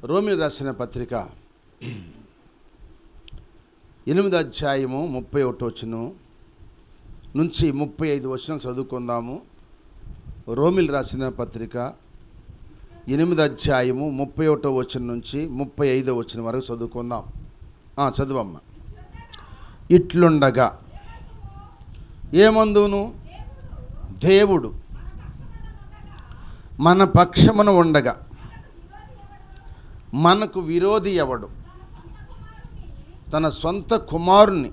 రోమీయులకు రాసిన పత్రిక 8వ అధ్యాయము 31 వచనం నుంచి 35 వచనాలు చదువుకుందాము. రోమీయులకు రాసిన పత్రిక 8వ అధ్యాయము 31వ వచనం నుంచి 35వ వచనం వరకు చదువుకుందాం. చదువమ్మ. ఇట్లుండగా ఏమందును దేవుడు మన పక్షమున ఉండగా మనకు విరోధి ఎవడు? తన సొంత కుమారుని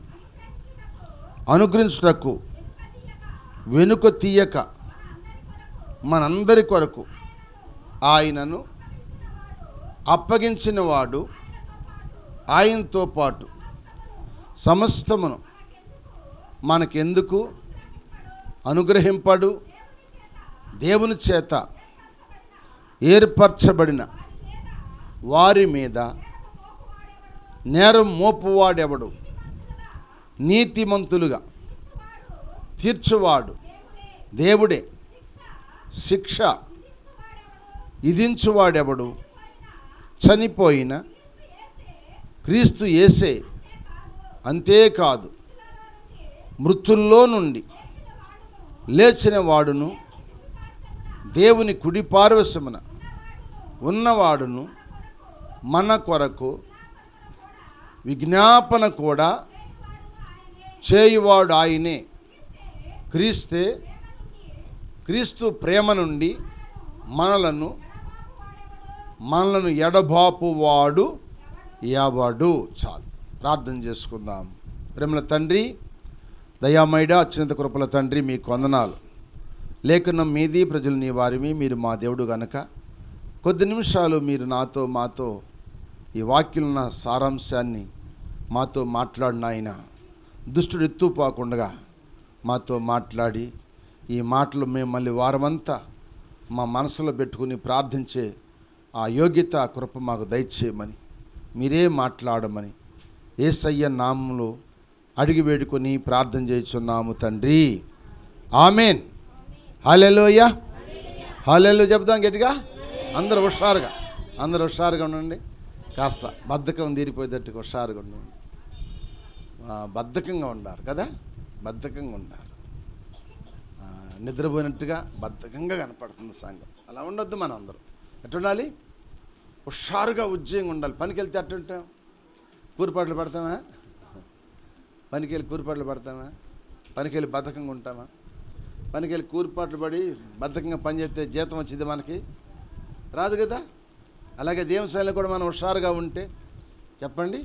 అనుగ్రహించుటకు వెనుక తీయక మనందరి కొరకు ఆయనను అప్పగించిన వాడు ఆయనతో పాటు సమస్తమును మనకెందుకు అనుగ్రహింపడు? దేవుని చేత ఏర్పరచబడిన వారి మీద నేరం మోపువాడెవడు? నీతిమంతులుగా తీర్చువాడు దేవుడే. శిక్ష విధించువాడెవడు? చనిపోయిన క్రీస్తు యేసే. అంతేకాదు, మృతుల్లో నుండి లేచిన వాడును, దేవుని కుడి పార్శ్వమున ఉన్నవాడును, మన కొరకు విజ్ఞాపన కూడా చేయువాడు ఆయనే. క్రీస్తు ప్రేమ నుండి మనలను ఎడబాపువాడు ఎవడు? చాలు, ప్రార్థన చేసుకుందాం. ప్రేమల తండ్రి, దయామయుడ, అత్యున్నత కృపల తండ్రి, మీకు వందనాలు. లేఖనం మీది, ప్రజలు నీ వారివి, మీరు మా దేవుడు గనక కొద్ది నిమిషాలు మీరు మాతో ఈ వాక్యులున్న సారాంశాన్ని మాతో మాట్లాడిన ఆయన దుష్టుడు ఎత్తుపోకుండా మాతో మాట్లాడి ఈ మాటలు మేము మళ్ళీ వారమంతా మా మనసులో పెట్టుకుని ప్రార్థించే ఆ యోగ్యత, కృప మాకు దయచేయమని, మీరే మాట్లాడమని యేసయ్య నామములో అడిగి వేడుకొని ప్రార్థన చేయుచున్నాము తండ్రి. ఆమెన్. హల్లెలూయా. హల్లెలూయా చెప్దాం గట్టిగా. అందరూ హుషారుగా ఉండండి. కాస్త బద్ధకం తీరిపోయేటట్టుగా హుషారుగా ఉండండి. బద్ధకంగా ఉండారు కదా, బద్ధకంగా ఉండారు. నిద్రపోయినట్టుగా బద్ధకంగా కనపడుతుంది సంఘం. అలా ఉండొద్దు. మనం అందరం ఎట్టుండాలి? హుషారుగా, ఉద్యోగంగా ఉండాలి. పనికి వెళ్తే అట్టుంటాం, కూరిపాట్లు పడతామా? పనికి వెళ్ళి కూరిపాట్లు పడతామా? పనికి వెళ్ళి బద్ధకంగా ఉంటామా? పనికి వెళ్ళి కూరిపాట్లు పడి బద్ధకంగా పనిచేస్తే జీతం వచ్చింది మనకి? రాదు కదా. అలాగే దేవుని శైలిలో కూడా మనం హుషారుగా ఉంటే చెప్పండి,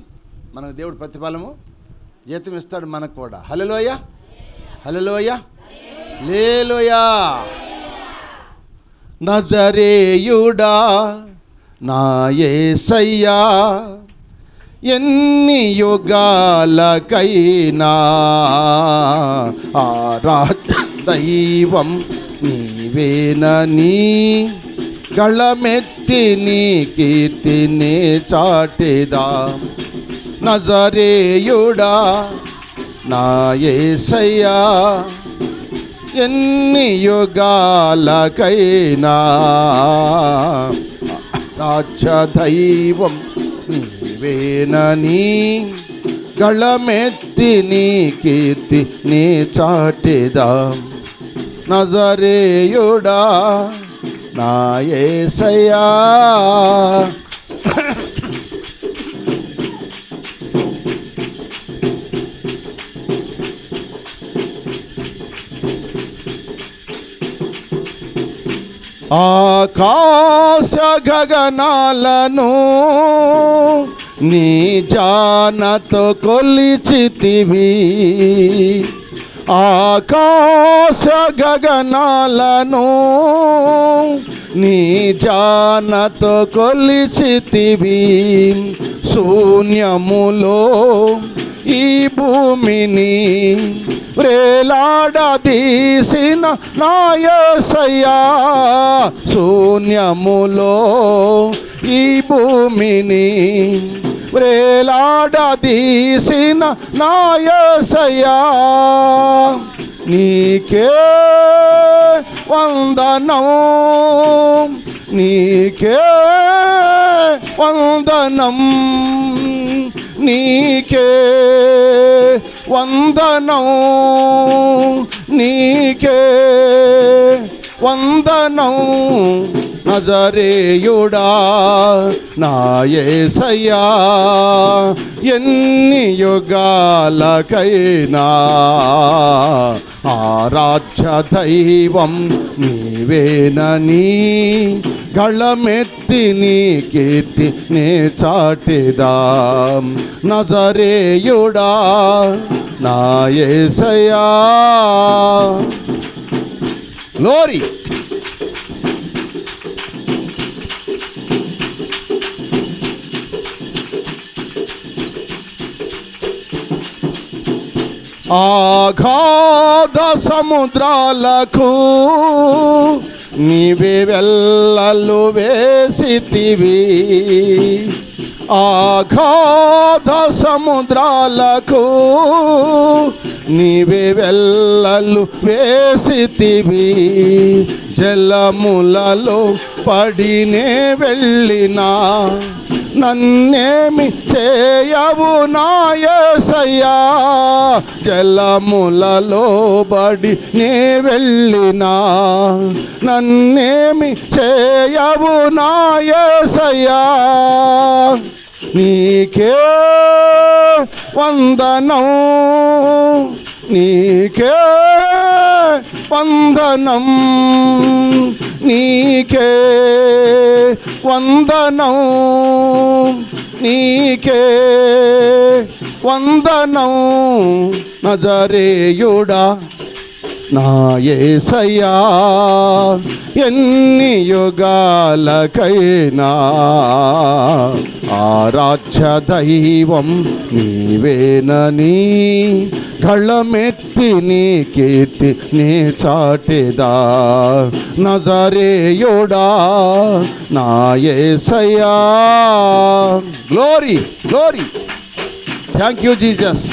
మనకు దేవుడు ప్రతిఫలము జీతం ఇస్తాడు మనకు కూడా. హల్లెలూయా. హల్లెలూయా. హల్లెలూయా. నజరేయుడా నా యేసయ్యా, ఎన్ని యుగాలకైనా ఆరాధ్య దైవం నీవేనని గళమెత్తి నీ కీర్తినే చాటెదా. నజరేయుడా నా యేసయ్యా, ఎన్ని యుగాలకైనా రాజ్య దైవం నీవేనని గళమెత్తి నీ కీర్తి నీ చాటెదా. నజరేయుడా నా యేసయ్యా. ఆకాశ గగనాలను నీ జానతో కొలిచితివి. ఆకాశ గగనాలను నీ జానతో కొలిచితివి. శూన్యములో ఈ భూమిని వ్రేలాడదీసిన నా యేసయ్యా, శూన్యములో ఈ భూమిని వ్రేలాడదీసిన నా యేసయ్యా, నీకే వందనం, నీకే వందనం నీకే, వందనం నీకే, వందనం నజరేయుడా నా యేసయ్యా. ఎన్ని యుగాలకైనా ఆరాధ్య దైవం నీవేనని గళమెత్తి నీ కీర్తి నే చాటిదాం. నజరేయుడా నా యేసయ్యా. గ్లోరీ. ఆగాధ సముద్రాలకు నీవే వెల్లలు వేసితివి. ఆగాధ సముద్రాలకు నీవే వెల్లలు వేసితివి. జలములలో పడినే వెళ్ళినా నన్నేమి చేయవు నా యేసయ్యా. జలములలో బడి నే వెళ్ళినా నన్నేమి చేయవు నా యేసయ్యా. నీకే వందనం, నీకే వందనం, నీకే వందనం, నీకే వందనం నజరేయుడా నా యేసయ్యా. ఎన్ని యుగాలకైనా ఆరాధ్య దైవం నీవేనని గళమెత్తి నీ కీర్తి నీ చాటిదా. నజరేయుడా నా యేసయ్యా. Glory, glory. Thank you Jesus.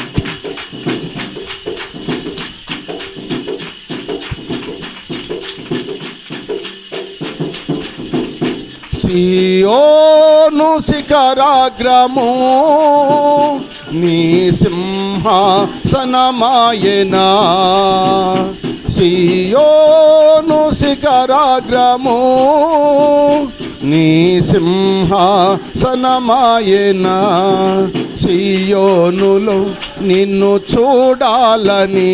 సియోను శిఖరాగ్రము నీ సింహాసనమాయెనా. సియోను శిఖరాగ్రము నీ సింహాసనమాయెనా. సియోనులో నిన్ను చూడాలని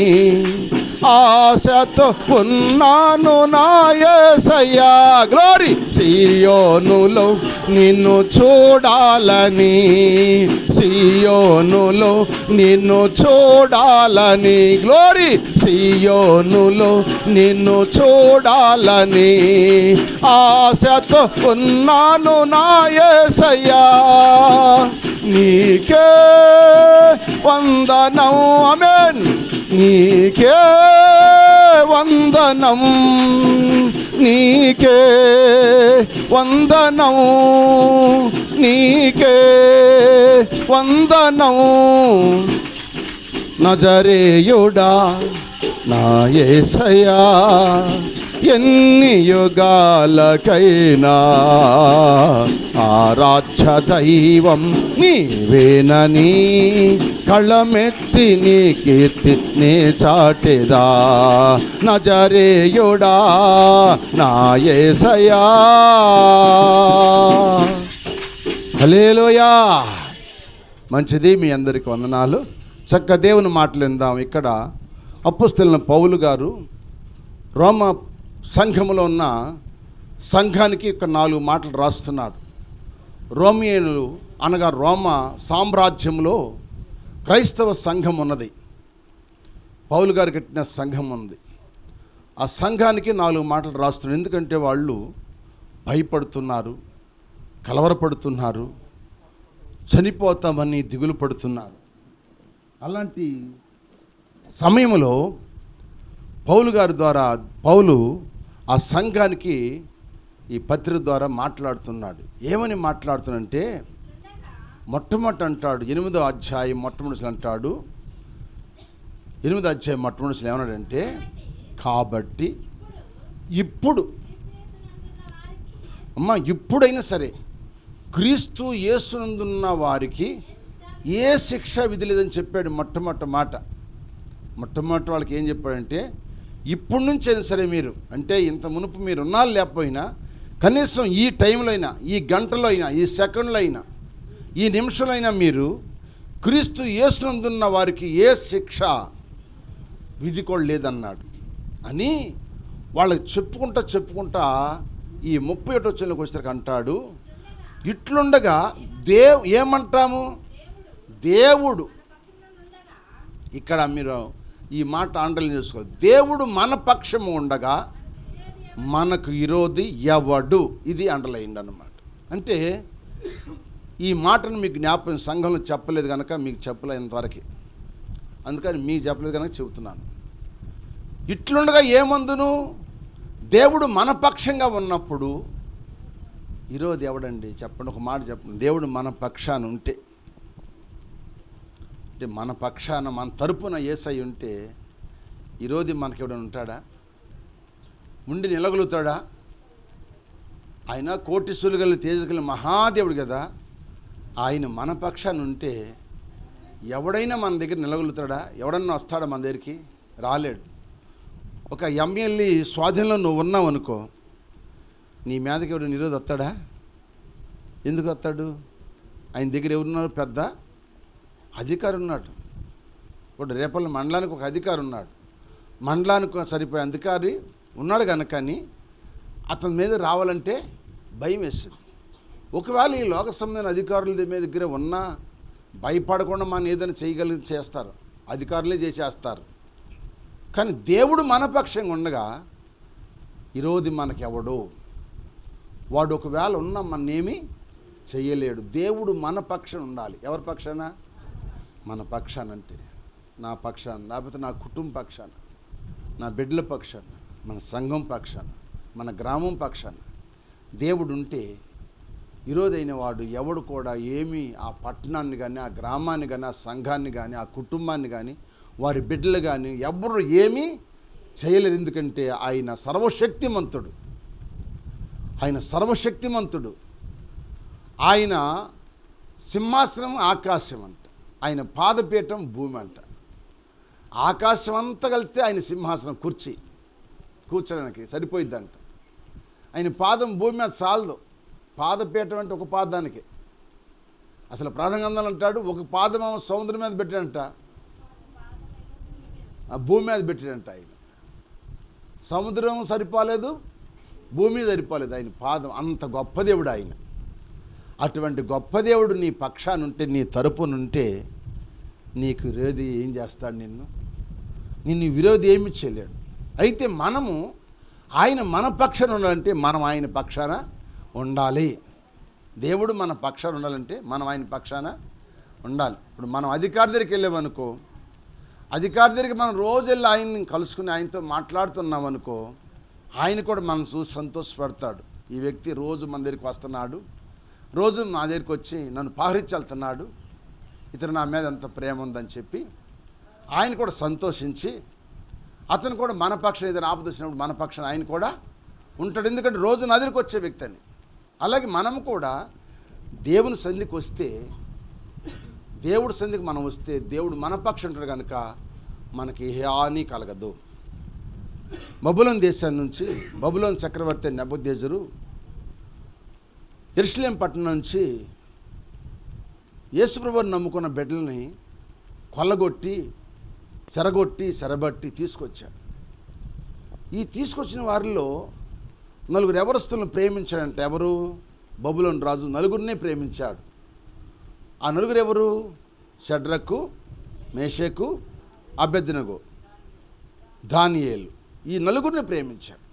ఆశతో ఉన్నాను నా యేసయ్యా. గ్లోరీ. సియోనులో నిన్ను చూడాలని, సియోనులో నిన్ను చూడాలని. గ్లోరీ. సియోనులో నిన్ను చూడాలని ఆశతో ఉన్నాను నా యేసయ్యా. నీకే వందనం. ఆమేన్. నీకే వందనం, నీకే వందనం, నీకే వందనం నజరేయుడా నా యేసయ్యా. ఎన్ని యుగాలకైనా ఆరాధ్య దైవం నీవేనని కళ్ళమెత్తి నీ కీర్తి నీ చాటిదా. నజరేయుడా నా యేసయ్యా. హల్లెలూయా. మంచిది. మీ అందరికి వందనాలు. చక్క దేవుని మాటలు విందాం. ఇక్కడ అపోస్తలుడైన పౌలు గారు రోమా సంఘములో ఉన్న సంఘానికి ఒక 4 మాటలు రాస్తున్నాడు. రోమియోలు అనగా రోమా సామ్రాజ్యంలో క్రైస్తవ సంఘం ఉన్నది. పౌలు గారు కట్టిన సంఘం ఉంది. ఆ సంఘానికి 4 మాటలు రాస్తున్నాడు. ఎందుకంటే వాళ్ళు భయపడుతున్నారు, కలవరపడుతున్నారు, చనిపోతామని దిగులు పడుతున్నారు. అలాంటి సమయంలో పౌలు గారి ద్వారా పౌలు ఆ సంఘానికి ఈ పత్రిక ద్వారా మాట్లాడుతున్నాడు. ఏమని మాట్లాడుతున్నాడంటే మొట్టమొదటి అంటాడు 8వ అధ్యాయం మొట్టమొదటి అంటాడు. 8వ అధ్యాయం మొట్టమొదటి ఏమన్నాడంటే, కాబట్టి ఇప్పుడు ఇప్పుడైనా సరే క్రీస్తు యేసునందున్న వారికి ఏ శిక్ష విధి లేదని చెప్పాడు. మొట్టమొదటి వాళ్ళకి ఏం చెప్పాడంటే, ఇప్పటి నుంచి అయినా సరే మీరు, అంటే ఇంత మునుపు మీరు ఉన్నారు లేకపోయినా, కనీసం ఈ టైంలో అయినా, ఈ గంటలో అయినా, ఈ సెకండ్లో అయినా, ఈ నిమిషంలో అయినా మీరు క్రీస్తు యేసునందున్న వారికి ఏ శిక్ష విధి కూడా లేదన్నాడు అని వాళ్ళకి చెప్పుకుంటా ఈ 31వ వచనంలోకి వచ్చేసరికి అంటాడు, ఇట్లుండగా ఏమంటాము, దేవుడు, ఇక్కడ మీరు ఈ మాట అండర్లైన్ చేసుకోవాలి, దేవుడు మన పక్షము ఉండగా మనకు విరోధి ఎవడు, ఇది అండర్లైన్ అన్నమాట. అంటే ఈ మాటను మీకు జ్ఞాపకం సంఘంలో చెప్పలేదు కనుక మీకు చెప్పలేదు ఇంతవరకు, అందుకని మీకు చెప్పలేదు కనుక చెబుతున్నాను. ఇట్లుండగా ఏమందును, దేవుడు మన పక్షంగా ఉన్నప్పుడు ఈరోజు ఎవడండి చెప్పండి, ఒక మాట చెప్పండి. దేవుడు మన పక్షాన ఉంటే, అంటే మన పక్షాన మన తరపున యేసయ్య ఉంటే ఈరోజు మనకి ఎవడైనా ఉంటాడా? ఉండి నిలగలుగుతాడా? ఆయన కోటి సూలుగల తేజగల మహాదేవుడు కదా. ఆయన మన పక్షాన ఉంటే ఎవడైనా మన దగ్గర నిలగలుగుతాడా? ఎవడన్నా వస్తాడా మన దగ్గరికి? రాలేడు. ఒక ఎమ్మెల్యే స్వాధీనంలో నువ్వు ఉన్నావు అనుకో, నీ మీదకి ఎవడు నిరోధి వస్తాడా? ఎందుకు వస్తాడు? ఆయన దగ్గర ఎవరున్నారు? పెద్ద అధికారి ఉన్నాడు. ఇప్పుడు రేపల్లి మండలానికి ఒక అధికారి ఉన్నాడు, మండలానికి సరిపోయే అధికారి ఉన్నాడు కనుకని అతని మీద రావాలంటే భయం వేస్తుంది. ఒకవేళ ఈ లోక సంబంధమైన అధికారుల మీద దగ్గర ఉన్నా భయపడకుండా మనం ఏదైనా చేయగలిగి చేస్తారు, అధికారులే చేసేస్తారు. కానీ దేవుడు మన పక్షంగా ఉండగా ఈరోజు మనకెవడు, వాడు ఒకవేళ ఉన్నా మననేమి చెయ్యలేడు. దేవుడు మన పక్షాన ఉండాలి. ఎవరి పక్షాన? మన పక్షాన. అంటే నా పక్షాన, లేకపోతే నా కుటుంబ పక్షాన, నా బిడ్డల పక్షాన, మన సంఘం పక్షాన, మన గ్రామం పక్షాన దేవుడు ఉంటే ఈరోజైన వాడు ఎవడు కూడా ఏమీ ఆ పట్టణాన్ని కానీ, ఆ గ్రామాన్ని కానీ, ఆ సంఘాన్ని కానీ, ఆ కుటుంబాన్ని కానీ, వారి బిడ్డలు కానీ ఎవరు ఏమీ చేయలేరు. ఎందుకంటే ఆయన సర్వశక్తిమంతుడు. ఆయన సింహాసనం ఆకాశం అంట, ఆయన పాదపీఠం భూమి అంట. ఆకాశం అంతా కలిస్తే ఆయన సింహాసనం కూర్చోడానికి సరిపోయిద్దంట. ఆయన పాదం భూమి మీద చాలదు. పాదపీఠం అంటే ఒక పాదానికి. అసలు ప్రాణగంధాలు అంటాడు, ఒక పాదం సముద్రం మీద పెట్టాడంట, ఆ భూమి మీద పెట్టాడంట. ఆయన సముద్రం సరిపోలేదు, భూమి సరిపోలేదు, ఆయన పాదం. అంత గొప్ప దేవుడు ఆయన. అటువంటి గొప్ప దేవుడు నీ పక్షానుంటే, నీ తరపునుంటే నీకు విరోధి ఏం చేస్తాడు? నిన్ను విరోధి ఏమి చేయలేడు. అయితే మనము ఆయన మన పక్షాన ఉండాలంటే మనం ఆయన పక్షాన ఉండాలి. దేవుడు మన పక్షాన ఉండాలంటే మనం ఆయన పక్షాన ఉండాలి. ఇప్పుడు మనం అధికారి దగ్గరికి వెళ్ళామనుకో, అధికారి దగ్గరికి మనం రోజు వెళ్ళి ఆయన్ని కలుసుకుని ఆయనతో మాట్లాడుతున్నాం అనుకో, ఆయన కూడా మనం చూసి సంతోషపడతాడు. ఈ వ్యక్తి రోజు మన దగ్గరికి వస్తున్నాడు, రోజు నా దగ్గరికి వచ్చి నన్ను పహరించెళ్తున్నాడు, ఇతను నా మీద ఎంత ప్రేమ ఉందని చెప్పి ఆయన కూడా సంతోషించి అతను కూడా మన పక్షం ఏదైనా ఆపద వచ్చినప్పుడు మన పక్షం ఆయన కూడా ఉంటాడు. ఎందుకంటే రోజు నా దగ్గరికి వచ్చే వ్యక్తి అని. అలాగే మనం కూడా దేవుని సన్నిధికి వస్తే, దేవుడి సన్నిధికి మనం వస్తే దేవుడు మన పక్షం ఉంటాడు కనుక మనకి హాని కలగదు. బబులోను దేశాన్ని నుంచి బబులోను చక్రవర్తి నెబుకద్నెజరు యెరూషలేము పట్టణం నుంచి యేసుప్రభువుని నమ్ముకున్న బిడ్డల్ని కొల్లగొట్టి చెరబట్టి తీసుకొచ్చాడు. ఈ తీసుకొచ్చిన వారిలో 4 యవనస్తులను ప్రేమించాడంటే. ఎవరు? బబులోను రాజు 4 ప్రేమించాడు. ఆ 4 ఎవరు? షడ్రకు, మేషకు, అబేద్నెగో, దానియేలు. ఈ 4 ప్రేమించాడు.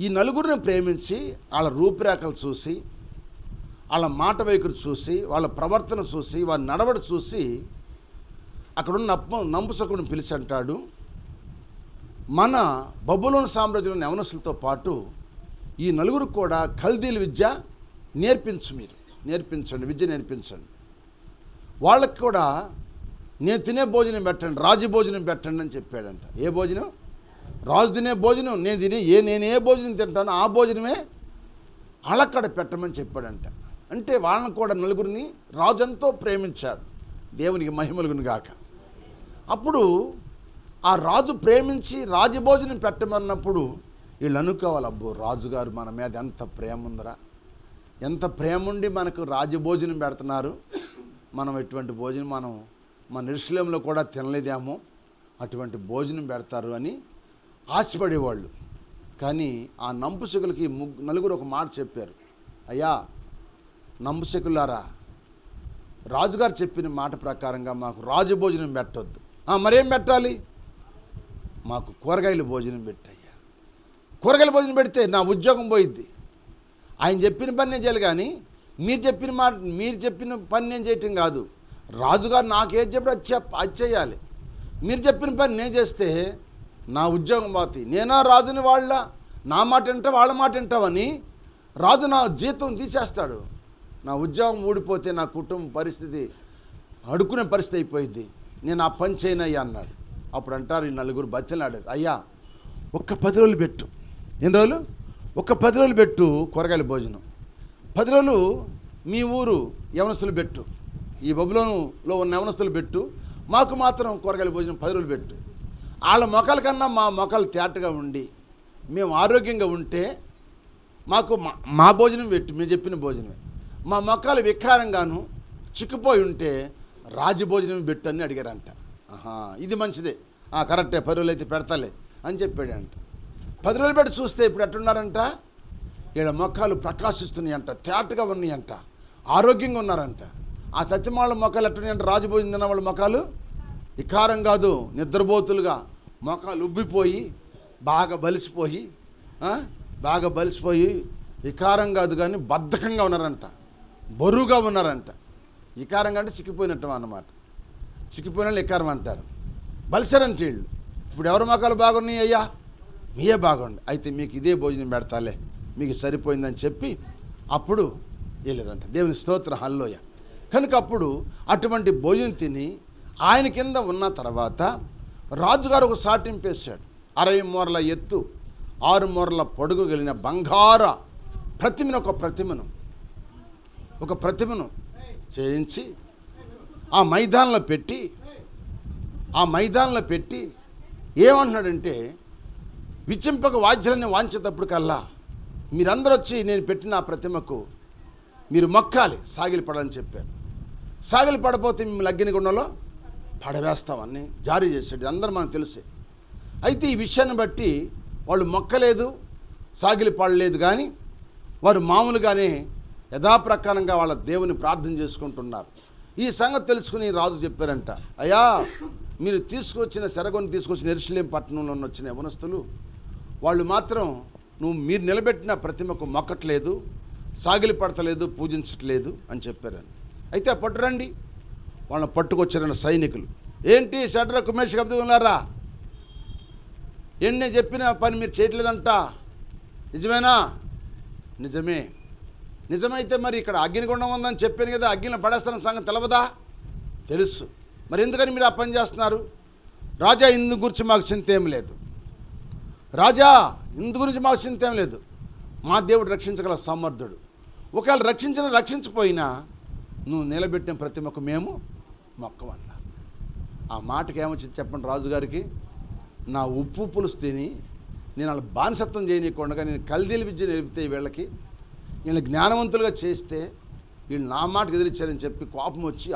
ఈ 4 ప్రేమించి వాళ్ళ రూపురేఖలు చూసి, వాళ్ళ మాట వైఖరి చూసి, వాళ్ళ ప్రవర్తన చూసి, వారి నడవడి చూసి అక్కడున్న నంపుసకుడిని పిలిచి అంటాడు, మన బబులోను సామ్రాజ్యంలోని యవనస్తులతో పాటు ఈ 4 కూడా కల్దీల విద్య విద్య నేర్పించండి. వాళ్ళకి కూడా నేను తినే భోజనం పెట్టండి, రాజు భోజనం పెట్టండి అని చెప్పాడంట. ఏ భోజనం? రాజు తినే భోజనం. నేను ఏ భోజనం తింటానో ఆ భోజనమే అలక్కడ పెట్టమని చెప్పాడంట. అంటే వాళ్ళని కూడా నలుగురిని రాజు ఎంతో ప్రేమించాడు. దేవునికి మహిమలుగును గాక. అప్పుడు ఆ రాజు ప్రేమించి రాజభోజనం పెట్టమన్నప్పుడు వీళ్ళు అనుకోవాలి, అబ్బో రాజుగారు మన మీద ఎంత ప్రేమ ఉందరా, ఎంత ప్రేమ ఉండి మనకు రాజభోజనం పెడుతున్నారు, మనం ఎటువంటి భోజనం మనం మన యెరూషలేములో కూడా తినలేదేమో, అటువంటి భోజనం పెడతారు అని ఆశపడేవాళ్ళు. కానీ ఆ నంపుసకులకి నలుగురు ఒక మాట చెప్పారు, అయ్యా నంపుసకులారా, రాజుగారు చెప్పిన మాట ప్రకారంగా మాకు రాజభోజనం పెట్టొద్దు. మరేం పెట్టాలి? మాకు కూరగాయల భోజనం పెట్టయ్యా. కూరగాయల భోజనం పెడితే నా ఉద్యోగం పోయిద్ది. ఆయన చెప్పిన పని నేను చేయాలి, కానీ మీరు చెప్పిన పని నేను చేయటం కాదు. రాజుగారు నాకేది చెప్పి అది చేయాలి. మీరు చెప్పిన పని నేను చేస్తే నా ఉద్యోగం పోతుంది. నేనా రాజుని వాళ్ళ నా మాట వింటా వాళ్ళ మాట వింటావని రాజు నా జీతం తీసేస్తాడు. నా ఉద్యోగం ఊడిపోతే నా కుటుంబ పరిస్థితి అడుక్కునే పరిస్థితి అయిపోయింది. నేను ఆ పని చేయనయ్యా అన్నాడు. అప్పుడు అంటారు ఈ నలుగురు బతిలాడారు, అయ్యా ఒక్క 10 రోజులు పెట్టు. ఎన్ని రోజులు? ఒక్క 10 రోజులు పెట్టు కూరగాయల భోజనం. 10 రోజులు మీ ఊరు యవనస్తులు పెట్టు, ఈ బబులోనులో ఉన్న యవనస్తులు పెట్టు, మాకు మాత్రం కూరగాయల భోజనం 10 రోజులు పెట్టు. వాళ్ళ మొక్కల కన్నా మా మొక్కలు తేటగా ఉండి మేము ఆరోగ్యంగా ఉంటే మాకు మా భోజనం పెట్టు, మేము చెప్పిన భోజనమే. మా మొక్కలు వికారంగాను చిక్కిపోయి ఉంటే రాజభోజనం పెట్టు అని అడిగారంట. ఇది మంచిదే, కరెక్టే, 10 రోజులు అయితే పెడతాలే అని చెప్పాడంట. 10 రోజులు పెట్టి చూస్తే ఇప్పుడు ఎట్టున్నారంట, వీళ్ళ మొక్కలు ప్రకాశిస్తున్నాయంట, తేటగా ఉన్నాయంట, ఆరోగ్యంగా ఉన్నారంట. ఆ తత్తిమాళ్ళ మొక్కలు ఎట్టున్నాయంట, రాజభోజనం తిన్న వాళ్ళ మొక్కలు వికారం కాదు, నిద్రపోతులుగా మొక్కలు ఉబ్బిపోయి బాగా బలిసిపోయి వికారం కాదు కానీ బద్ధకంగా ఉన్నారంట, బరువుగా ఉన్నారంట. వికారంగా అంటే చిక్కిపోయినట్టు అన్నమాట. చిక్కిపోయిన వాళ్ళు వికారం అంటారు. బలిసారంటే వీళ్ళు. ఇప్పుడు ఎవరి మొక్కలు బాగున్నాయి? అయ్యా మీయే బాగుండి, అయితే మీకు ఇదే భోజనం పెడతాలే, మీకు సరిపోయిందని చెప్పి అప్పుడు వెళ్ళారంట. దేవుని స్తోత్రం, హల్లెలూయా. కనుక అప్పుడు అటువంటి భోజనం తిని ఆయన కింద ఉన్న తర్వాత రాజుగారు ఒక సాటింపేశాడు. 60 మూరల ఎత్తు 6 మూరల పొడుగు కలిగిన బంగార ఒక ప్రతిమను చేయించి ఆ మైదానంలో పెట్టి ఏమంటున్నాడంటే, విచింపక వాద్యాన్ని వాంచేటప్పుడు కల్లా మీరందరూ వచ్చి నేను పెట్టిన ఆ ప్రతిమకు మీరు మొక్కాలి, సాగిలి పడాలని చెప్పారు. సాగిలి పడపోతే మిమ్మల్ని అగ్నిగుండంలో పడవేస్తామని జారీ చేశాడు. అందరూ మనకు తెలిసే. అయితే ఈ విషయాన్ని బట్టి వాళ్ళు మొక్కలేదు, సాగిలి పడలేదు, కానీ వారు మామూలుగానే యథాప్రకారంగా వాళ్ళ దేవుని ప్రార్థన చేసుకుంటున్నారు. ఈ సంగతి తెలుసుకుని రాజు చెప్పారంట, అయ్యా మీరు తీసుకొచ్చిన యెరూషలేము పట్టణంలో వచ్చిన యవనస్తులు వాళ్ళు మాత్రం మీరు నిలబెట్టిన ప్రతిమకు మొక్కట్లేదు, సాగిలి పడతలేదు, పూజించట్లేదు అని చెప్పారండి. అయితే పట్టురండి, వాళ్ళని పట్టుకొచ్చారన్న సైనికులు. ఏంటి షడ్రకు మేషకు అబ్దెనగోలారా, నేను చెప్పిన పని మీరు చేయట్లేదంట, నిజమేనా? నిజమైతే మరి ఇక్కడ అగ్నిగుండం ఉందని చెప్పాను కదా, అగ్నిలో పడేస్తారన్న సంగతి తెలవదా? తెలుసు. మరి ఎందుకని మీరు ఆ పని చేస్తున్నారు? రాజా ఇందు గురించి మాకు చింత ఏం లేదు, మా దేవుడు రక్షించగల సమర్థుడు. ఒకవేళ రక్షించకపోయినా నువ్వు నిలబెట్టిన ప్రతిమకు మేము మొక్కమన్నా. ఆ మాటకి ఏమొచ్చింది చెప్పండి రాజుగారికి? నా ఉప్పు పులుసు తిని నేను వాళ్ళ బానిసత్వం చేయనీయకుండా నేను కల్దీల విద్య నేర్పితే వీళ్ళకి జ్ఞానవంతులుగా చేస్తే వీళ్ళు నా మాటకు ఎదిరించారని చెప్పి కోపం వచ్చి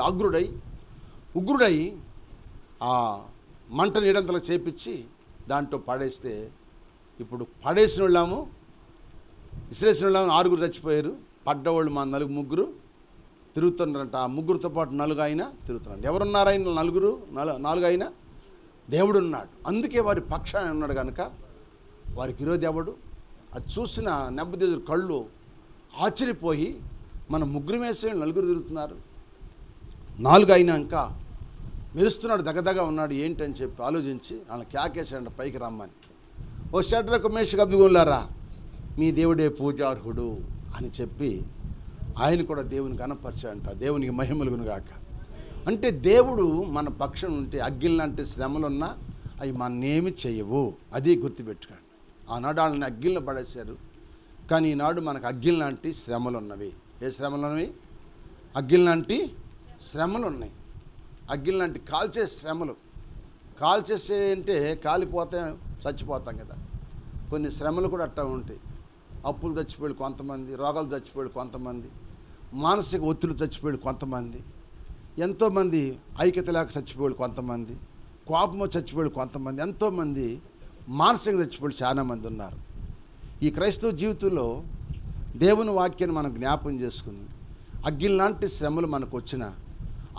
ఉగ్రుడై ఆ మంట నీడంతలకు చేపించి దాంట్లో పడేస్తే, ఇప్పుడు పడేసిన వాళ్ళము విసిరేసిన వాళ్ళము 6 చచ్చిపోయారు. పడ్డవాళ్ళు మా 4 తిరుగుతున్నారంట. ఆ 3తో పాటు 4 అయినా తిరుగుతున్నారంట. ఎవరున్నారైనా 4 అయినా దేవుడు ఉన్నాడు. అందుకే వారి పక్షాన ఉన్నాడు కనుక వారికి విరోధి ఎవడు? అది చూసిన నెబ్బుదేజురు కళ్ళు ఆశ్చర్యపోయి మన 3 వేసే 4 తిరుగుతున్నారు, 4 అయినాక మెరుస్తున్నాడు, దగ్గదగా ఉన్నాడు, ఏంటని చెప్పి ఆలోచించి వాళ్ళని కేకేశాడంట పైకి రమ్మని. ఓ షడ్రకు మేషకు అబ్దెనగోలారా, మీ దేవుడే పూజార్హుడు అని చెప్పి ఆయన కూడా దేవుని కనపరిచాడంట. దేవునికి మహిమలుగును గాక. అంటే దేవుడు మన పక్షం ఉంటే అగ్గిల్ లాంటి శ్రమలున్నా అవి మననేమి చేయవు, అది గుర్తుపెట్టుకోండి. ఆనాడు వాళ్ళని అగ్గిల్లో పడేశారు, కానీ ఈనాడు మనకు అగ్గిల్ లాంటి శ్రమలు ఉన్నవి. ఏ శ్రమలు ఉన్నాయి? అగ్గిల్ లాంటి శ్రమలు ఉన్నాయి. అగ్గిల్ లాంటి కాల్చే శ్రమలు. కాల్చేసే అంటే కాలిపోతే చచ్చిపోతాం కదా. కొన్ని శ్రమలు కూడా అట్టా ఉంటాయి. అప్పులు చచ్చిపోయాడు కొంతమంది, రోగాలు చచ్చిపోయాడు కొంతమంది, మానసిక ఒత్తిడి చచ్చిపోయాడు కొంతమంది, ఎంతోమంది ఐక్యత లేక చచ్చిపోయాడు కొంతమంది, కోపము చచ్చిపోయాడు కొంతమంది, ఎంతోమంది మానసికంగా చచ్చిపోయాడు చాలామంది ఉన్నారు. ఈ క్రైస్తవ జీవితంలో దేవుని వాక్యాన్ని మనం జ్ఞాపం చేసుకుని అగ్గిల్ లాంటి శ్రమలు మనకు వచ్చిన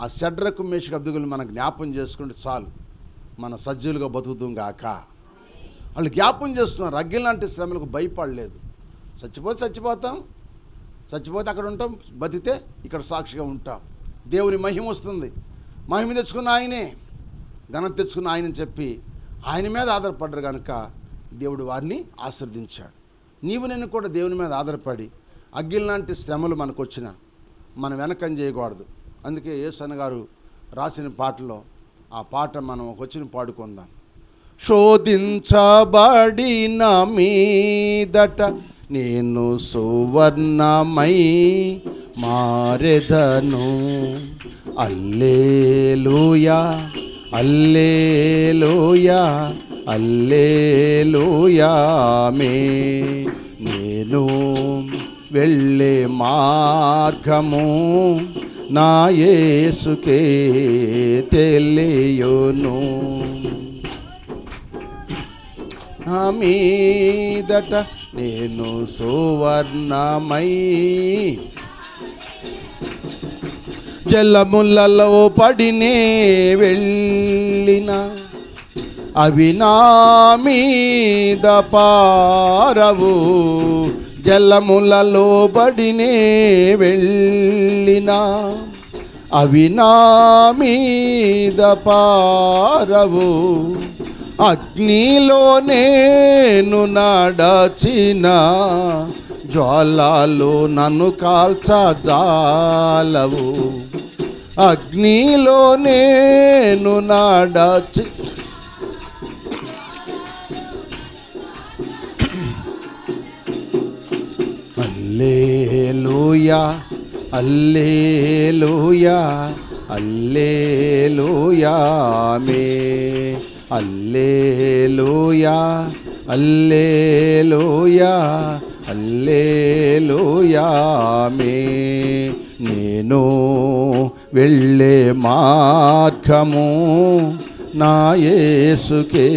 ఆ షడ్రకు మేషకు అబ్దుగులు మనం జ్ఞాపం చేసుకుంటే చాలు, మన సజ్జులుగా బతుకుతాం గాక. వాళ్ళు జ్ఞాపం చేస్తున్నారు, అగ్గిల్ లాంటి శ్రమలకు భయపడలేదు. చచ్చిపోతాం, చచ్చిపోతే అక్కడ ఉంటాం, బతికితే ఇక్కడ సాక్షిగా ఉంటాం. దేవుని మహిమ వస్తుంది. మహిమ తెచ్చుకున్న ఆయనే, ఘనత తెచ్చుకున్న ఆయనని చెప్పి ఆయన మీద ఆధారపడ్డారు కనుక దేవుడు వారిని ఆశీర్వదించాడు. నీవు నేను కూడా దేవుని మీద ఆధారపడి అగ్గిల్ లాంటి శ్రమలు మనకు వచ్చిన మనం వెనకం చేయకూడదు. అందుకే యేసన్న గారు రాసిన పాటలో ఆ పాట మనం వచ్చిన పాడుకుందాం. శోధించబడిన మీదట నేను సువర్ణమై మారెదను. అల్లెలూయా అల్లెలూయా అల్లెలూయా మే. నేను వెళ్ళే మార్గము నా యేసుకే తెలియును. నా మీదట నేను సువర్ణమై జలములలో పడినే వెళ్ళిన అవి నా మీద పారవు. జలములలో పడినే వెళ్ళిన అవి నా మీద పారవు. అగ్నిలో నేను నడచిన జ్వాలలు నన్ను కాల్చజాలవు. అగ్నిలో నేను నడచి అల్లెలూయా అల్లెలూయా అల్లెలూయా మే. అల్లెలూయా అల్లెలూయా అల్లెలూయా మే. నేను వెళ్ళే మార్గము నా యేసుకే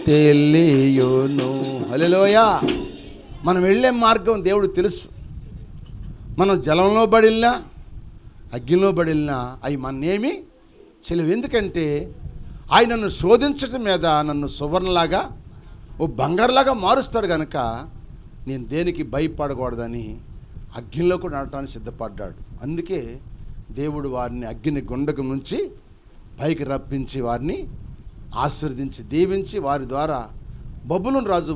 తెలియును. హల్లెలూయా. మనం వెళ్ళే మార్గం దేవుడు తెలుసు. మనం జలంలో పడిల్లా అగ్నిలో పడిల్లా అవి మన్నేమి చెలువు. ఎందుకంటే ఆయన నన్ను శోధించటం మీద నన్ను సువర్ణలాగా ఓ బంగారులాగా మారుస్తాడు కనుక నేను దేనికి భయపడకూడదని అగ్నిలో కూడా నడటానికి సిద్ధపడ్డాడు. అందుకే దేవుడు వారిని అగ్ని గుండకం నుంచి పైకి రప్పించి వారిని ఆశీర్వదించి దీవించి వారి ద్వారా బబులోను రాజు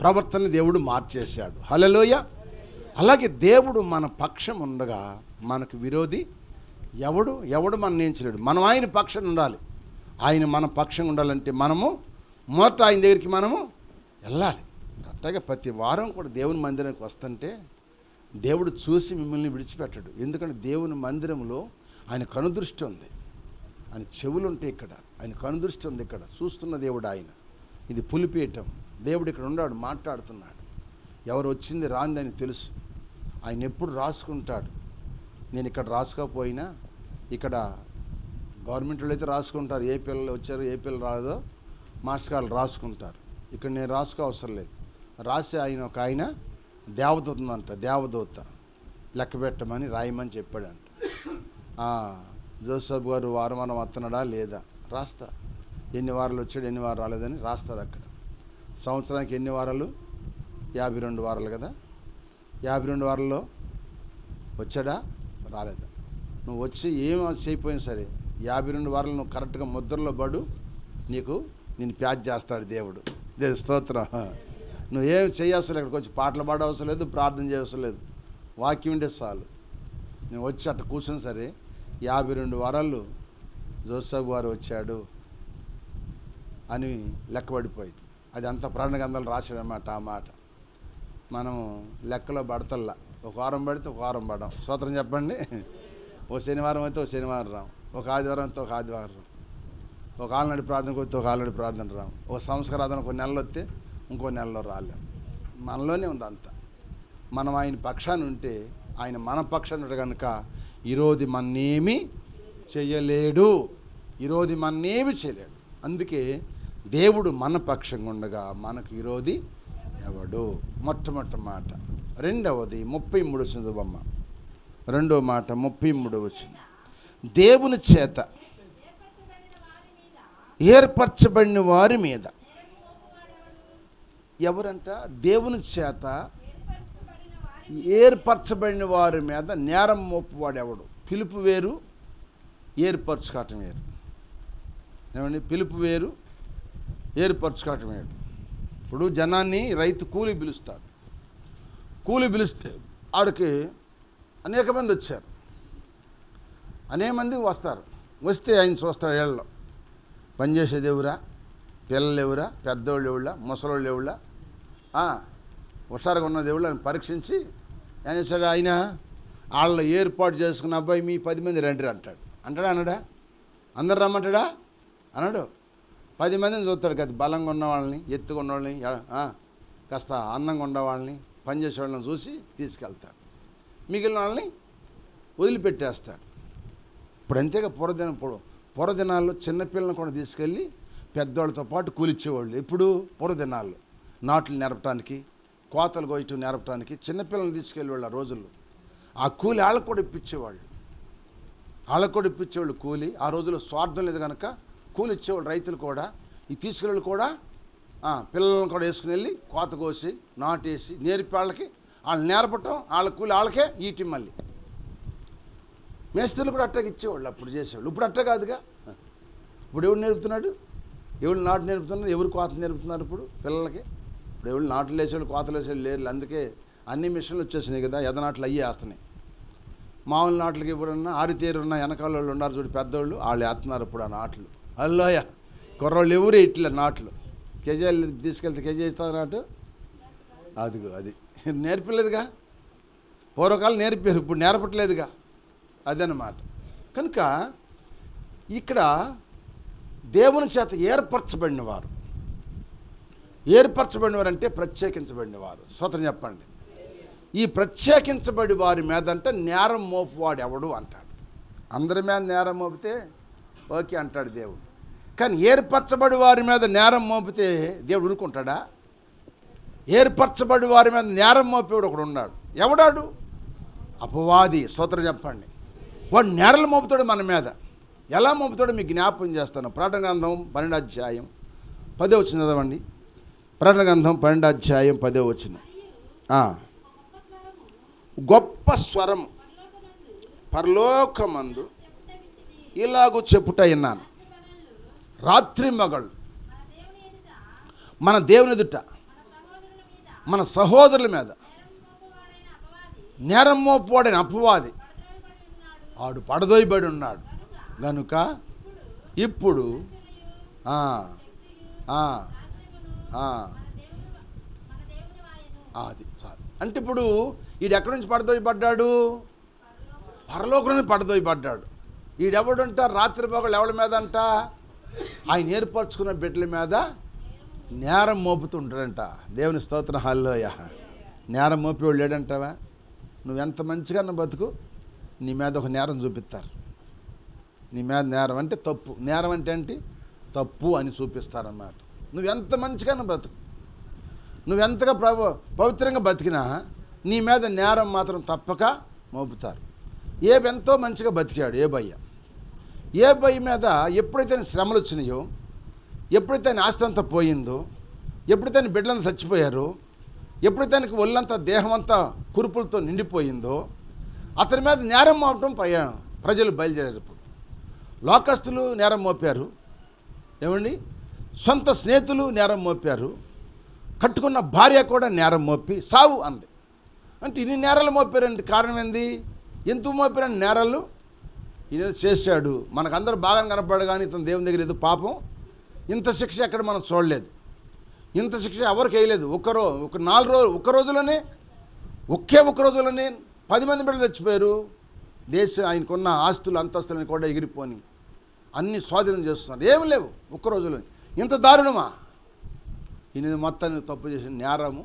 ప్రవర్తన దేవుడు మార్చేశాడు. హల్లెలూయా. అలాగే దేవుడు మన పక్షం ఉండగా మనకు విరోధి ఎవడు మనం నియమించలేడు. మనం ఆయన పక్షం ఉండాలి. ఆయన మన పక్షం ఉండాలంటే మనము మొదట ఆయన దగ్గరికి మనము వెళ్ళాలి. అట్లాగే ప్రతి వారం కూడా దేవుని మందిరానికి వస్తుంటే దేవుడు చూసి మిమ్మల్ని విడిచిపెట్టడు. ఎందుకంటే దేవుని మందిరంలో ఆయన కనుదృష్టి ఉంది, ఆయన చెవులు ఉంటాయి, ఇక్కడ ఆయన కనుదృష్టి ఉంది. ఇక్కడ చూస్తున్న దేవుడు ఆయన. ఇది పులిపీఠం. దేవుడు ఇక్కడ ఉన్నాడు, మాట్లాడుతున్నాడు. ఎవరు వచ్చింది రాంది అని తెలుసు. ఆయన ఎప్పుడు రాసుకుంటాడు. నేను ఇక్కడ రాసుకోకపోయినా ఇక్కడ గవర్నమెంట్లో అయితే రాసుకుంటారు. ఏ పిల్లలు వచ్చారో ఏ పిల్లలు రాదో మాస్టర్ గారు రాసుకుంటారు. ఇక్కడ నేను రాసుకో అవసరం లేదు. రాసే ఆయన ఒక ఆయన దేవదూత ఉందంట. దేవదూత లెక్క పెట్టమని రాయమని చెప్పాడంట. జోసఫ్ గారు వారం వస్తున్నాడా లేదా రాస్తా. ఎన్ని వారాలు వచ్చాడు ఎన్ని వారాలు రాలేదని రాస్తారు అక్కడ. సంవత్సరానికి ఎన్ని వారాలు? 52 వారాలు కదా. 52 వారాల్లో వచ్చాడా రాలేదా? నువ్వు వచ్చి ఏం చేయకపోయినా సరే 52 వారాలు నువ్వు కరెక్ట్గా ముద్రలో పడు, నేను ప్యాచ్ చేస్తాడు దేవుడు. దేవుడి స్తోత్రం. నువ్వు ఏం చేయవసరం లేదు. ఇక్కడికి వచ్చి పాటలు పాడవసరం లేదు, ప్రార్థన చేయవసరం లేదు, వాక్యం ఉంటే చాలు. నువ్వు వచ్చి అట్ట కూర్చొని సరే 52 వారాలు జోసఫ్ గారు వచ్చాడు అని లెక్కబడిపోయింది. అది అంత ప్రాణ గ్రంథాలు రాశాడన్నమాట. ఆ మాట మనము లెక్కలో పడతల్లా. ఒక వారం పడితే ఒక వారం పడడం. స్తోత్రం చెప్పండి. ఓ శనివారం అయితే ఒక శనివారం రాం, ఒక ఆదివారం అయితే ఒక ఆదివారం రాం, ఒక ఆలనాడు ప్రార్థనకు వస్తే ఒక ఆలనాడు ప్రార్థన రాం, ఒక సంస్కారాధన కొన్ని నెలలు వస్తే ఇంకో నెలలో రాలేం. మనలోనే ఉంది అంతా. మనం ఆయన పక్షాన్ని ఉంటే, ఆయన మన పక్షాన్ని ఉంటే కనుక ఈరోజు మన్నేమి చేయలేడు, ఈరోజు మన్నేమి చేయలేడు. అందుకే దేవుడు మన పక్షంగా ఉండగా మనకు ఈరోజు ఎవడు. మొట్టమొదటి మాట. రెండవది 33 చదువమ్మ. రెండో మాట 33 వచ్చింది. దేవుని చేత ఏర్పరచబడిన వారి మీద. ఎవరంట? దేవుని చేత ఏర్పరచబడిన వారి మీద నేరం మోపువాడు ఎవడు? పిలుపు వేరు, ఏర్పరచుకోవటం వేరు. ఏమండి? పిలుపు వేరు, ఏర్పరచుకోవటం వేరు. ఇప్పుడు జనాన్ని రైతు కూలి పిలుస్తాడు. కూలి పిలిస్తే ఆడికి అనేక మంది వచ్చారు, అనేక మంది వస్తారు. వస్తే ఆయన చూస్తాడు, ఏళ్ళలో పనిచేసేది ఎవరా, పిల్లలు ఎవరా, పెద్దోళ్ళు ఎవరా, ముసలోళ్ళు ఎవరా, హుషారుగా ఉన్నది ఎవరు అని పరీక్షించి ఏం చేశాడు ఆయన? వాళ్ళ ఏర్పాటు చేసుకున్న అబ్బాయి మీ 10 మంది రండి అంటాడు. అంటాడా అనడా? అందరు రమ్మంటాడా? అన్నాడు. 10 మందిని చూస్తాడు కదా, బలంగా ఉన్న వాళ్ళని, ఎత్తుగా ఉన్న వాళ్ళని, కాస్త అందంగా ఉన్న వాళ్ళని, పనిచేసే వాళ్ళని చూసి తీసుకెళ్తాడు. మిగిలిన వాళ్ళని వదిలిపెట్టేస్తాడు. ఇప్పుడు అంతేగా పూర్వదినాల్లో చిన్నపిల్లలను కూడా తీసుకెళ్ళి పెద్దవాళ్ళతో పాటు కూలిచ్చేవాళ్ళు. ఇప్పుడు పూర్వదినాల్లో నాట్లు నేర్పడానికి, కోతలు కోయటం నేర్పడానికి చిన్నపిల్లల్ని తీసుకెళ్ళేవాళ్ళు ఆ రోజుల్లో. ఆ కూలి వాళ్ళకు కూడా ఇప్పించేవాళ్ళు, కూలి. ఆ రోజుల్లో స్వార్థం లేదు కనుక కూలి ఇచ్చేవాళ్ళు రైతులు కూడా. ఈ తీసుకెళ్ళి కూడా పిల్లలను కూడా వేసుకుని వెళ్ళి కోత కోసి నాటేసి నేర్పి వాళ్ళకి, వాళ్ళు నేర్పటం, వాళ్ళ కూలి వాళ్ళకే ఈటి. మళ్ళీ మేస్త్రులు కూడా అట్టగా ఇచ్చేవాళ్ళు, అప్పుడు చేసేవాళ్ళు. ఇప్పుడు అట్ట కాదుగా. ఇప్పుడు ఎవరు నేర్పుతున్నాడు? ఎవరు నాటు నేర్పుతున్నారు, ఎవరు కోత నేర్పుతున్నారు ఇప్పుడు పిల్లలకి? ఇప్పుడు ఎవరు నాట్లు వేసేవాళ్ళు, కోతలు వేసేవాళ్ళు లేరు. అందుకే అన్ని మిషన్లు వచ్చేసినాయి కదా, ఎదనాట్లు అయ్యి వేస్తున్నాయి. మామూలు నాట్లకి ఇప్పుడున్న ఆరితేరున్న వెనకాల వాళ్ళు ఉన్నారు చూడు, పెద్దోళ్ళు, వాళ్ళు వేస్తున్నారు ఇప్పుడు ఆ నాట్లు. అల్లోయ కుర్రోళ్ళు ఎవరు ఇట్లా నాట్లు కేజీలు తీసుకెళ్తే కేజీ ఇస్తారు నాటు. అదిగో అది నేర్పలేదుగా. పూర్వకాలం నేర్పారు, ఇప్పుడు నేర్పట్లేదుగా. అదన్నమాట. కనుక ఇక్కడ దేవుని చేత ఏర్పరచబడినవారు అంటే ప్రత్యేకించబడినవారు. స్వతం చెప్పండి. ఈ ప్రత్యేకించబడి వారి మీద అంటే నేరం మోపువాడు ఎవడు అంటాడు. అందరి మీద నేరం మోపితే ఓకే అంటాడు దేవుడు. కానీ ఏర్పరచబడి వారి మీద నేరం మోపితే దేవుడు ఊరుకుంటాడా? ఏర్పరచబడి వారి మీద నేరం మోపేవాడు ఒకడు ఉన్నాడు. ఎవడాడు? అపవాది. స్తోత్రం చెప్పండి. వాడు నేరలు మోపుతాడు మన మీద. ఎలా మోపుతాడో మీకు జ్ఞాపకం చేస్తాను. ప్రకటన గ్రంథం 12వ అధ్యాయం 10వ వచనం చదవండి. ప్రకటన గ్రంథం 12వ అధ్యాయం 10వ వచనం. గొప్ప స్వరం పరలోకమందు ఇలాగూ చెప్పుట విన్నాను. రాత్రి మగళ్ళు మన దేవుని ఎదుట మన సహోదరుల మీద నేరం మోపువాడని అపవాది ఆడు పడదోయబడి ఉన్నాడు గనుక ఇప్పుడు అది సార్. అంటే ఇప్పుడు వీడు ఎక్కడి నుంచి పడదోయబడ్డాడు? పరలోకం నుంచి పడదోయబడ్డాడు. వీడెవడంట? రాత్రి పగలు ఎవరి మీద అంట? ఆయన ఏర్పరచుకున్న బిడ్డల మీద నేరం మోపుతుంటాడంట. దేవుని స్తోత్రం. హల్లెలూయా. నేరం మోపేవాళ్ళు లేడంటావా? నువ్వెంత మంచిగా బతుకు, నీ మీద ఒక నేరం చూపిస్తారు. నీ మీద నేరం అంటే తప్పు, నేరం అంటే ఏంటి? తప్పు అని చూపిస్తారన్నమాట. నువ్వెంత మంచిగా బతుకు, నువ్వెంతగా పవిత్రంగా బతికినా నీ మీద నేరం మాత్రం తప్పక మోపుతారు. ఎంతో మంచిగా బతికాడు ఏ భయ్య మీద ఎప్పుడైతే శ్రమలు వచ్చినాయో, ఎప్పుడైతే ఆయన ఆస్తి అంతా పోయిందో, ఎప్పుడైతే ఆయన బిడ్డలంతా చచ్చిపోయారో, ఎప్పుడైతే ఆయనకి ఒళ్ళంతా దేహం అంతా కురుపులతో నిండిపోయిందో, అతని మీద నేరం మోపటం ప్రజలు బయలుదేరారు. ఇప్పుడు లోకస్తులు నేరం మోపారు. ఏమండి? సొంత స్నేహితులు నేరం మోపారు. కట్టుకున్న భార్య కూడా నేరం మోపి సావు అంది. అంటే ఇన్ని నేరాలు మోపారండి. కారణం ఏంది? ఎందుకు మోపారండి నేరాలు? ఈయన చేశాడు, మనకందరూ బాగా కనపడు, కానీ ఇతను దేవుని దగ్గర ఏదో పాపం. ఇంత శిక్ష ఎక్కడ మనం చూడలేదు. ఇంత శిక్ష ఎవరికి వేయలేదు. ఒక రోజులోనే ఒకే ఒక్క రోజులోనే 10 మంది బిడ్డలు చచ్చిపోయారు. ఆయనకున్న ఆస్తులు అంతస్తులను కూడా ఎగిరిపోని అన్ని స్వాధీనం చేస్తున్నారు. ఏమి లేవు ఒక్క రోజులో. ఇంత దారుణమా? ఈయన మొత్తాన్ని తప్పు చేసిన నేరము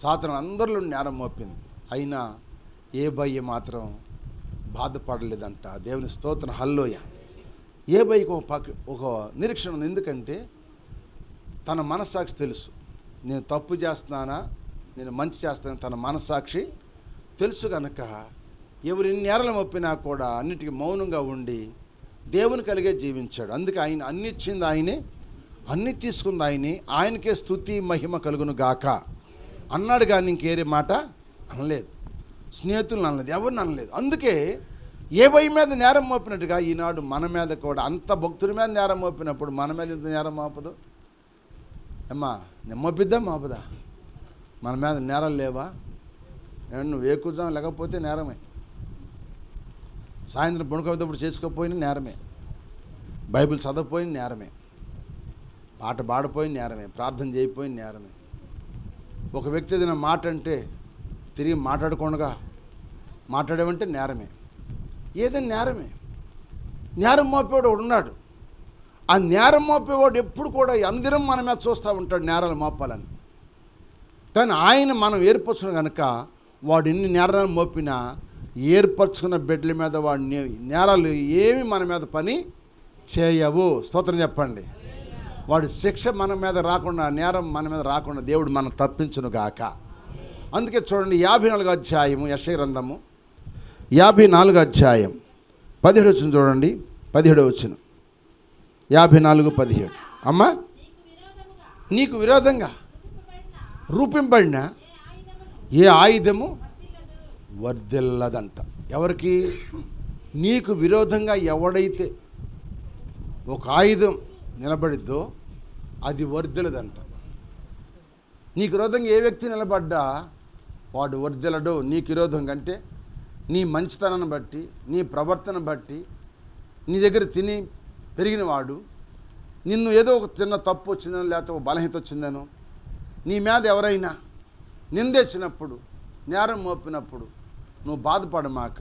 సాతాను అందరిలో నేరం మోపింది. అయినా ఏబయ్య మాత్రం బాధపడలేదంట. దేవుని స్తోత్రం, హల్లెలూయా. ఏబయ్యకు ఒక నిరీక్షణ ఉంది. ఎందుకంటే తన మనస్సాక్షి తెలుసు, నేను తప్పు చేస్తున్నానా నేను మంచి చేస్తానని తన మనస్సాక్షి తెలుసు కనుక ఎవరు ఎన్ని నేరాలు మోపినా కూడా అన్నిటికీ మౌనంగా ఉండి దేవుని కలిగే జీవించాడు. అందుకే ఆయన అన్ని ఇచ్చింది ఆయనే, అన్ని తీసుకుంది ఆయనే, ఆయనకే స్తుతి మహిమ కలుగును గాక అన్నాడు. కానీ ఇంకేరే మాట అనలేదు, స్నేహితులను అనలేదు, ఎవరిని అనలేదు. అందుకే ఏబయ్య మీద నేరం మోపినట్టుగా ఈనాడు మన మీద కూడా అంత భక్తుడి మీద నేరం మోపినప్పుడు మన మీద ఇంత నేరం మోపదు అమ్మా? మోపిద్దా మోపదా? మన మీద నేరాలు లేవా? నువ్వు ఏకుజాం లేకపోతే నేరమే, సాయంత్రం పడుకోవద్దప్పుడు చేసుకోకపోయిన నేరమే, బైబిల్ చదవపోయిన నేరమే, పాట పాడపోయిన నేరమే, ప్రార్థన చేయకపోయిన నేరమే. ఒక వ్యక్తి ఏదైనా మాట అంటే తిరిగి మాట్లాడకుండా మాట్లాడేవంటే నేరమే. ఏదైనా నేరమే. నేరం మోపేవాడు ఉన్నాడు. ఆ నేరం మోపేవాడు ఎప్పుడు కూడా అందరం మన మీద చూస్తూ ఉంటాడు నేరాలు మోపాలని. కానీ ఆయన మనం ఏర్పరచుకున్న కనుక వాడు ఎన్ని నేరాలు మోపినా ఏర్పరచుకున్న బిడ్డల మీద వాడి నేరాలు ఏమి మన మీద పని చేయవు. స్తోత్రం చెప్పండి. వాడి శిక్ష మన మీద రాకుండా, నేరం మన మీద రాకుండా దేవుడు మనం తప్పించును గాక. అందుకే చూడండి 54వ అధ్యాయము యెషయా గ్రంథము 54వ అధ్యాయం 17 వచనం చూడండి. 17వ వచనం 54:17. అమ్మా, నీకు విరోధంగా రూపింపబడిన ఏ ఆయుధము వర్ధిల్లదంట. ఎవరికి? నీకు విరోధంగా ఎవడైతే ఒక ఆయుధం నిలబడిద్దో అది వర్ధిల్లదంట. నీకు విరోధంగా ఏ వ్యక్తి నిలబడ్డా వాడు వర్ధిల్లడు. నీకు విరోధం కంటే నీ మంచితనాన్ని బట్టి, నీ ప్రవర్తన బట్టి, నీ దగ్గర తిని పెరిగిన వాడు నిన్ను ఏదో ఒక చిన్న తప్పు వచ్చిందనో లేకపోతే ఒక బలహీనత వచ్చిందనో నీ మీద ఎవరైనా నిందేసినప్పుడు, నేరం మోపినప్పుడు నువ్వు బాధపడమాక.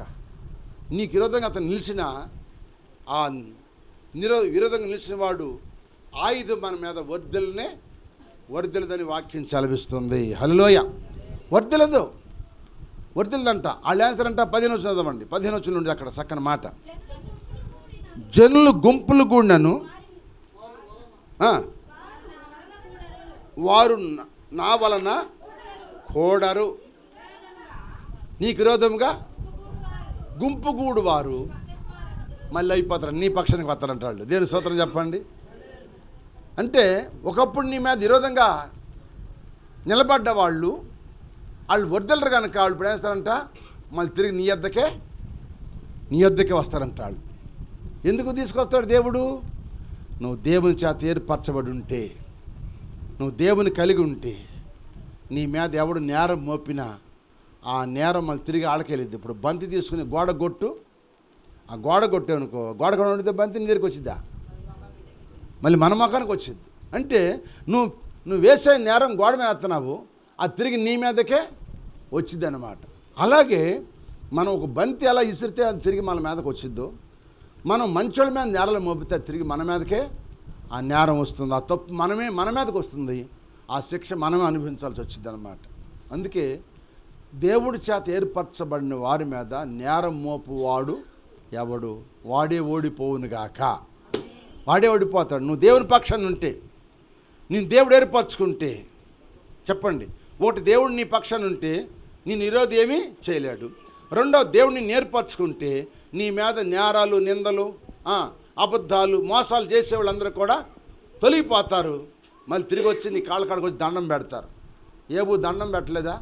నీకు విరోధంగా అతను నిలిచిన ఆ విరోధంగా నిలిచిన వాడు ఆయుధం మన మీద వర్ధిల్లదని వాక్యం చలవిస్తుంది. హల్లెలూయా. వర్ధిల్లదంట. వాళ్ళు ఏస్తారంట 15 వచనం చదవండి. 15 వచనం నుండి అక్కడ చక్కని మాట. జనులు గుంపులు కూడినను వారు నా వలన కూడరు. నీకు విరోధంగా గుంపుగూడు వారు మళ్ళీ అయిపోతారు, నీ పక్షానికి వస్తారంట వాళ్ళు. దేవుని స్తోత్రం చెప్పండి. అంటే ఒకప్పుడు నీ మీద విరోధంగా నిలబడ్డ వాళ్ళు వర్ధిల్లరు కనుక వాళ్ళు ఇప్పుడు వేస్తారంట మళ్ళీ తిరిగి నీ యొద్దకే వస్తారంట వాళ్ళు. ఎందుకు తీసుకొస్తాడు దేవుడు? నువ్వు దేవుని చేత ఏర్పరచబడి ఉంటే, నువ్వు దేవుని కలిగి ఉంటే, నీ మీద ఎవడు నేరం మోపినా ఆ నేరం మళ్ళీ తిరిగి ఆడకెళ్ళిద్ది. ఇప్పుడు బంతి తీసుకుని గోడ కొట్టు, ఆ గోడ కొట్టావనుకో, గోడ కొడితే బంతి నీ దగ్గరికి వచ్చిద్దా? మళ్ళీ మన మొఖానికి వచ్చింది. అంటే నువ్వు వేసే నేరం గోడ మీద వేస్తున్నావు, అది తిరిగి నీ మీదకే వచ్చింది అన్నమాట. అలాగే మనం ఒక బంతి ఎలా ఇసిరితే అది తిరిగి మన మీదకి వచ్చిద్దో, మనం మంచోళ్ళ మీద నేరాలు మోపితే తిరిగి మన మీదకే ఆ నేరం వస్తుంది. ఆ తప్పు మన మీదకి వస్తుంది. ఆ శిక్ష మనమే అనుభవించాల్సి వచ్చింది అన్నమాట. అందుకే దేవుడి చేత ఏర్పరచబడిన వారి మీద నేరం మోపువాడు ఎవడు వాడే ఓడిపోవునుగాక. వాడే ఓడిపోతాడు. నువ్వు దేవుని పక్షాన్ని ఉంటే, నేను దేవుడు ఏర్పరచుకుంటే, చెప్పండి, ఒకటి దేవుడు నీ పక్షాన్ని ఉంటే నేను ఈరోజు ఏమీ చేయలేడు. రెండో దేవుడిని నేర్పరచుకుంటే నీ మీద నేరాలు, నిందలు, అబద్ధాలు, మోసాలు చేసేవాళ్ళందరూ కూడా తొలగిపోతారు. మళ్ళీ తిరిగి వచ్చి నీ కాళ్ళ కాడికి వచ్చి దండం పెడతారు. ఏబు దండం పెట్టలేదా?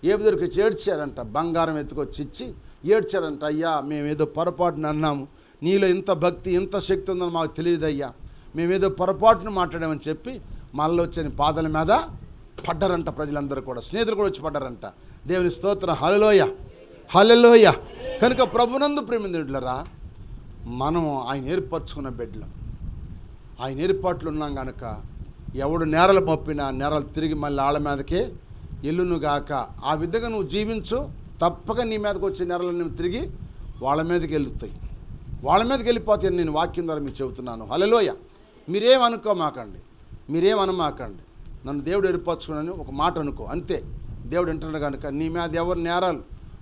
ఏబు దగ్గరికి ఏడ్చారంట, బంగారం ఎత్తుకొచ్చి ఇచ్చి ఏడ్చారంట. అయ్యా, మేమేదో పొరపాటున అన్నాము, నీలో ఇంత భక్తి ఇంత శక్తి ఉందని మాకు తెలియదయ్యా, మేమేదో పొరపాటును మాట్లాడామని చెప్పి మళ్ళీ వచ్చి పాదాల మీద పడ్డారంట. ప్రజలందరూ కూడా, స్నేహితులు కూడా వచ్చి పడ్డారంట. దేవుని స్తోత్రం. హల్లెలూయా, హల్లెలూయా. కనుక ప్రభునందు ప్రేమిందులరా, మనం ఆయన ఏర్పరచుకున్న బిడ్డలం, ఆయన ఏర్పాట్లు ఉన్నాం కనుక ఎవడు నేరాలు మోపినా నేరాలు తిరిగి మళ్ళీ ఆళ్ళ మీదకే ఎల్లునుగాక. ఆ విధంగా నువ్వు జీవించు, తప్పక నీ మీదకి వచ్చే నెరలన్నీ తిరిగి వాళ్ళ మీదకి వెళ్తాయి, వాళ్ళ మీదకి వెళ్ళిపోతాయని నేను వాక్యం ద్వారా మీకు చెబుతున్నాను. హల్లెలూయ. మీరేమనుకోమాకండి, మీరేమనమాకండి, నన్ను దేవుడు ఏర్పరచుకున్నాను ఒక మాట అనుకో, అంతే. దేవుడు అంటున్నాడు కనుక నీ మీద ఎవరు నేరాలు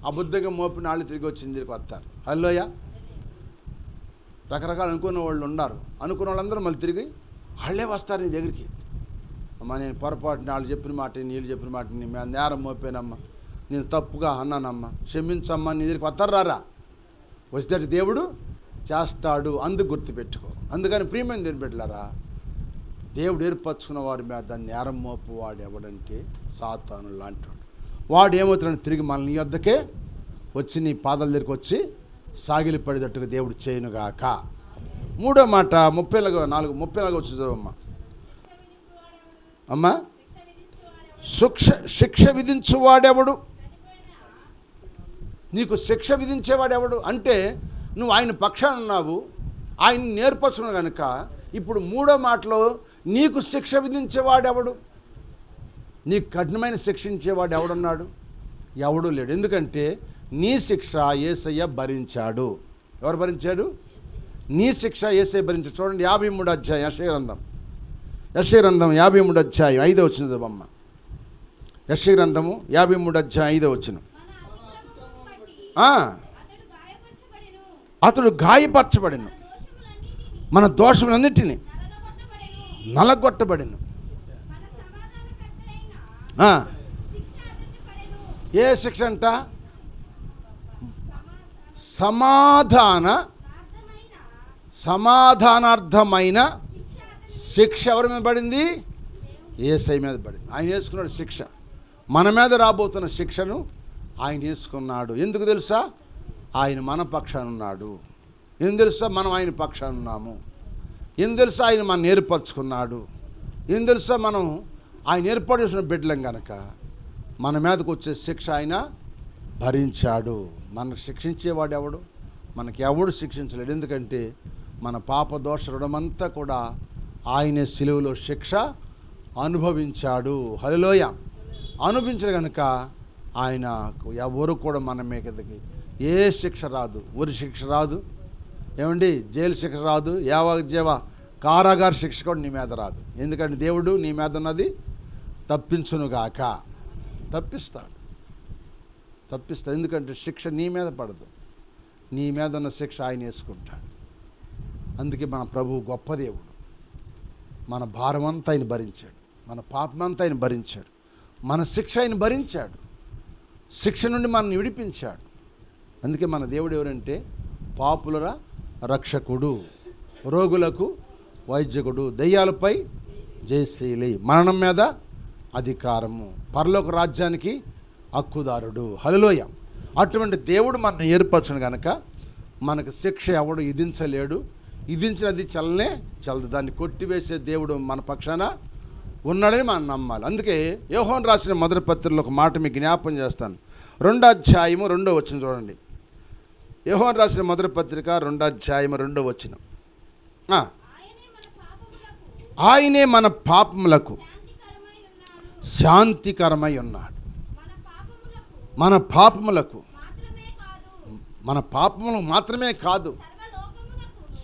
అబద్ధంగా మోపిన వాళ్ళు తిరిగి వచ్చి ఇంటికి వస్తారు. హల్లెలూయ. రకరకాలు అనుకున్న వాళ్ళు ఉన్నారు, అనుకున్న వాళ్ళందరూ మళ్ళీ తిరిగి వాళ్ళే వస్తారు నీ దగ్గరికి. అమ్మా నేను పొరపాటున వాళ్ళు చెప్పిన మాట నీళ్ళు చెప్పిన మాట నీ మీద నేరం మోపానమ్మా, నేను తప్పుగా అన్నానమ్మా, క్షమించమ్మా, నీ దగ్గరికి వస్తారు రారా? వస్తే దేవుడు చేస్తాడు, అందుకు గుర్తుపెట్టుకో. అందుకని ప్రియమైన దేవుని బిడ్డలారా, దేవుడు ఏర్పరచుకున్న వారి మీద నేరం మోపు వాడు ఎవడంటే సాతాను లాంటివాడు. వాడు ఏమవుతున్నాడు, తిరిగి మన నీ వద్దకే వచ్చి నీ పాదాల దగ్గరికి వచ్చి సాగిలి పడేటట్టుగా దేవుడు చేయనుగాక. మూడో మాట 34 వచ్చి చదవమ్మా. అమ్మా, శిక్ష విధించువాడెవడు? నీకు శిక్ష విధించేవాడెవడు అంటే నువ్వు ఆయన పక్షాన ఉన్నావు, ఆయన నేర్పరచుకున్నావు కనుక ఇప్పుడు మూడో మాటలో నీకు శిక్ష విధించేవాడెవడు? నీకు కఠినమైన శిక్షించేవాడు ఎవడున్నాడు? ఎవడూ లేడు. ఎందుకంటే నీ శిక్ష యేసయ్య భరించాడు. ఎవరు భరించాడు? నీ శిక్ష యేసయ్య భరించాడు. చూడండి 53వ అధ్యాయం యెషయా గ్రంథం 53వ అధ్యాయం 5వ వచనం చదవమ్మ. యెషయా గ్రంథము 53వ అధ్యాయం 5వ వచనం. అతడు గాయపరచబడెను, మన దోషములన్నిటినీ నలగొట్టబడెను. ఏ శిక్ష అంట? సమాధానార్థమైన శిక్ష ఎవరి మీద పడింది? యేసయ్య మీద పడింది. ఆయన వేసుకున్నాడు శిక్ష. మన మీద రాబోతున్న శిక్షను ఆయన వేసుకున్నాడు. ఎందుకు తెలుసా? ఆయన మన పక్షాన ఉన్నాడు. ఎందుకు తెలుసా? మనం ఆయన పక్షాన ఉన్నాము. ఎందుకు తెలుసా? ఆయన మనం ఏర్పరచుకున్నాడు. ఎందుకు తెలుసా? మనం ఆయన ఏర్పాటు చేసిన బిడ్డలం కనుక మన మీదకు వచ్చే శిక్ష ఆయన భరించాడు. మనకు శిక్షించేవాడు ఎవడు? మనకి ఎవడు శిక్షించలేడు. ఎందుకంటే మన పాప దోష రుణమంతా కూడా ఆయనే సిలువలో శిక్ష అనుభవించాడు. హల్లెలూయా. అనుభవించడు కనుక ఆయనకు ఎవరు కూడా మన మీదకి ఏ శిక్ష రాదు. ఉరి శిక్ష రాదు, ఏమండి, జైలు శిక్ష రాదు, యావజ్జీవ కారాగార శిక్ష కూడా నీ మీద రాదు. ఎందుకంటే దేవుడు నీ మీద ఉన్నది తప్పించునుగాక. తప్పిస్తాడు. ఎందుకంటే శిక్ష నీ మీద పడదు, నీ మీద ఉన్న శిక్ష ఆయన వేసుకుంటాడు. అందుకే మన ప్రభువు గొప్ప దేవుడు. మన భారమంతా ఆయన భరించాడు, మన పాపమంతా ఆయన భరించాడు, మన శిక్ష ఆయన భరించాడు, శిక్ష నుండి మనల్ని విడిపించాడు. అందుకే మన దేవుడు ఎవరంటే పాపుల రక్షకుడు, రోగులకు వైద్యకుడు, దయ్యాలపై జయశీలి, మరణం మీద అధికారము, పరలోక రాజ్యానికి హక్కుదారుడు. హల్లెలూయా. అటువంటి దేవుడు మనల్ని ఏర్పరచను కనుక మనకు శిక్ష ఎవడు విధించలేడు. విధించినది చల్లదు. దాన్ని కొట్టివేసే దేవుడు మన పక్షాన ఉన్నాడని మనం నమ్మాలి. అందుకే యోహాను రాసిన మొదటి పత్రికలో ఒక మాట మీకు జ్ఞాపం చేస్తాను. 2వ అధ్యాయము 2వ వచనం చూడండి. యోహాను రాసిన మొదటి పత్రిక 2వ అధ్యాయము 2వ వచనం. ఆయనే మన పాపములకు శాంతికరమై ఉన్నాడు. మన పాపములకు మాత్రమే కాదు,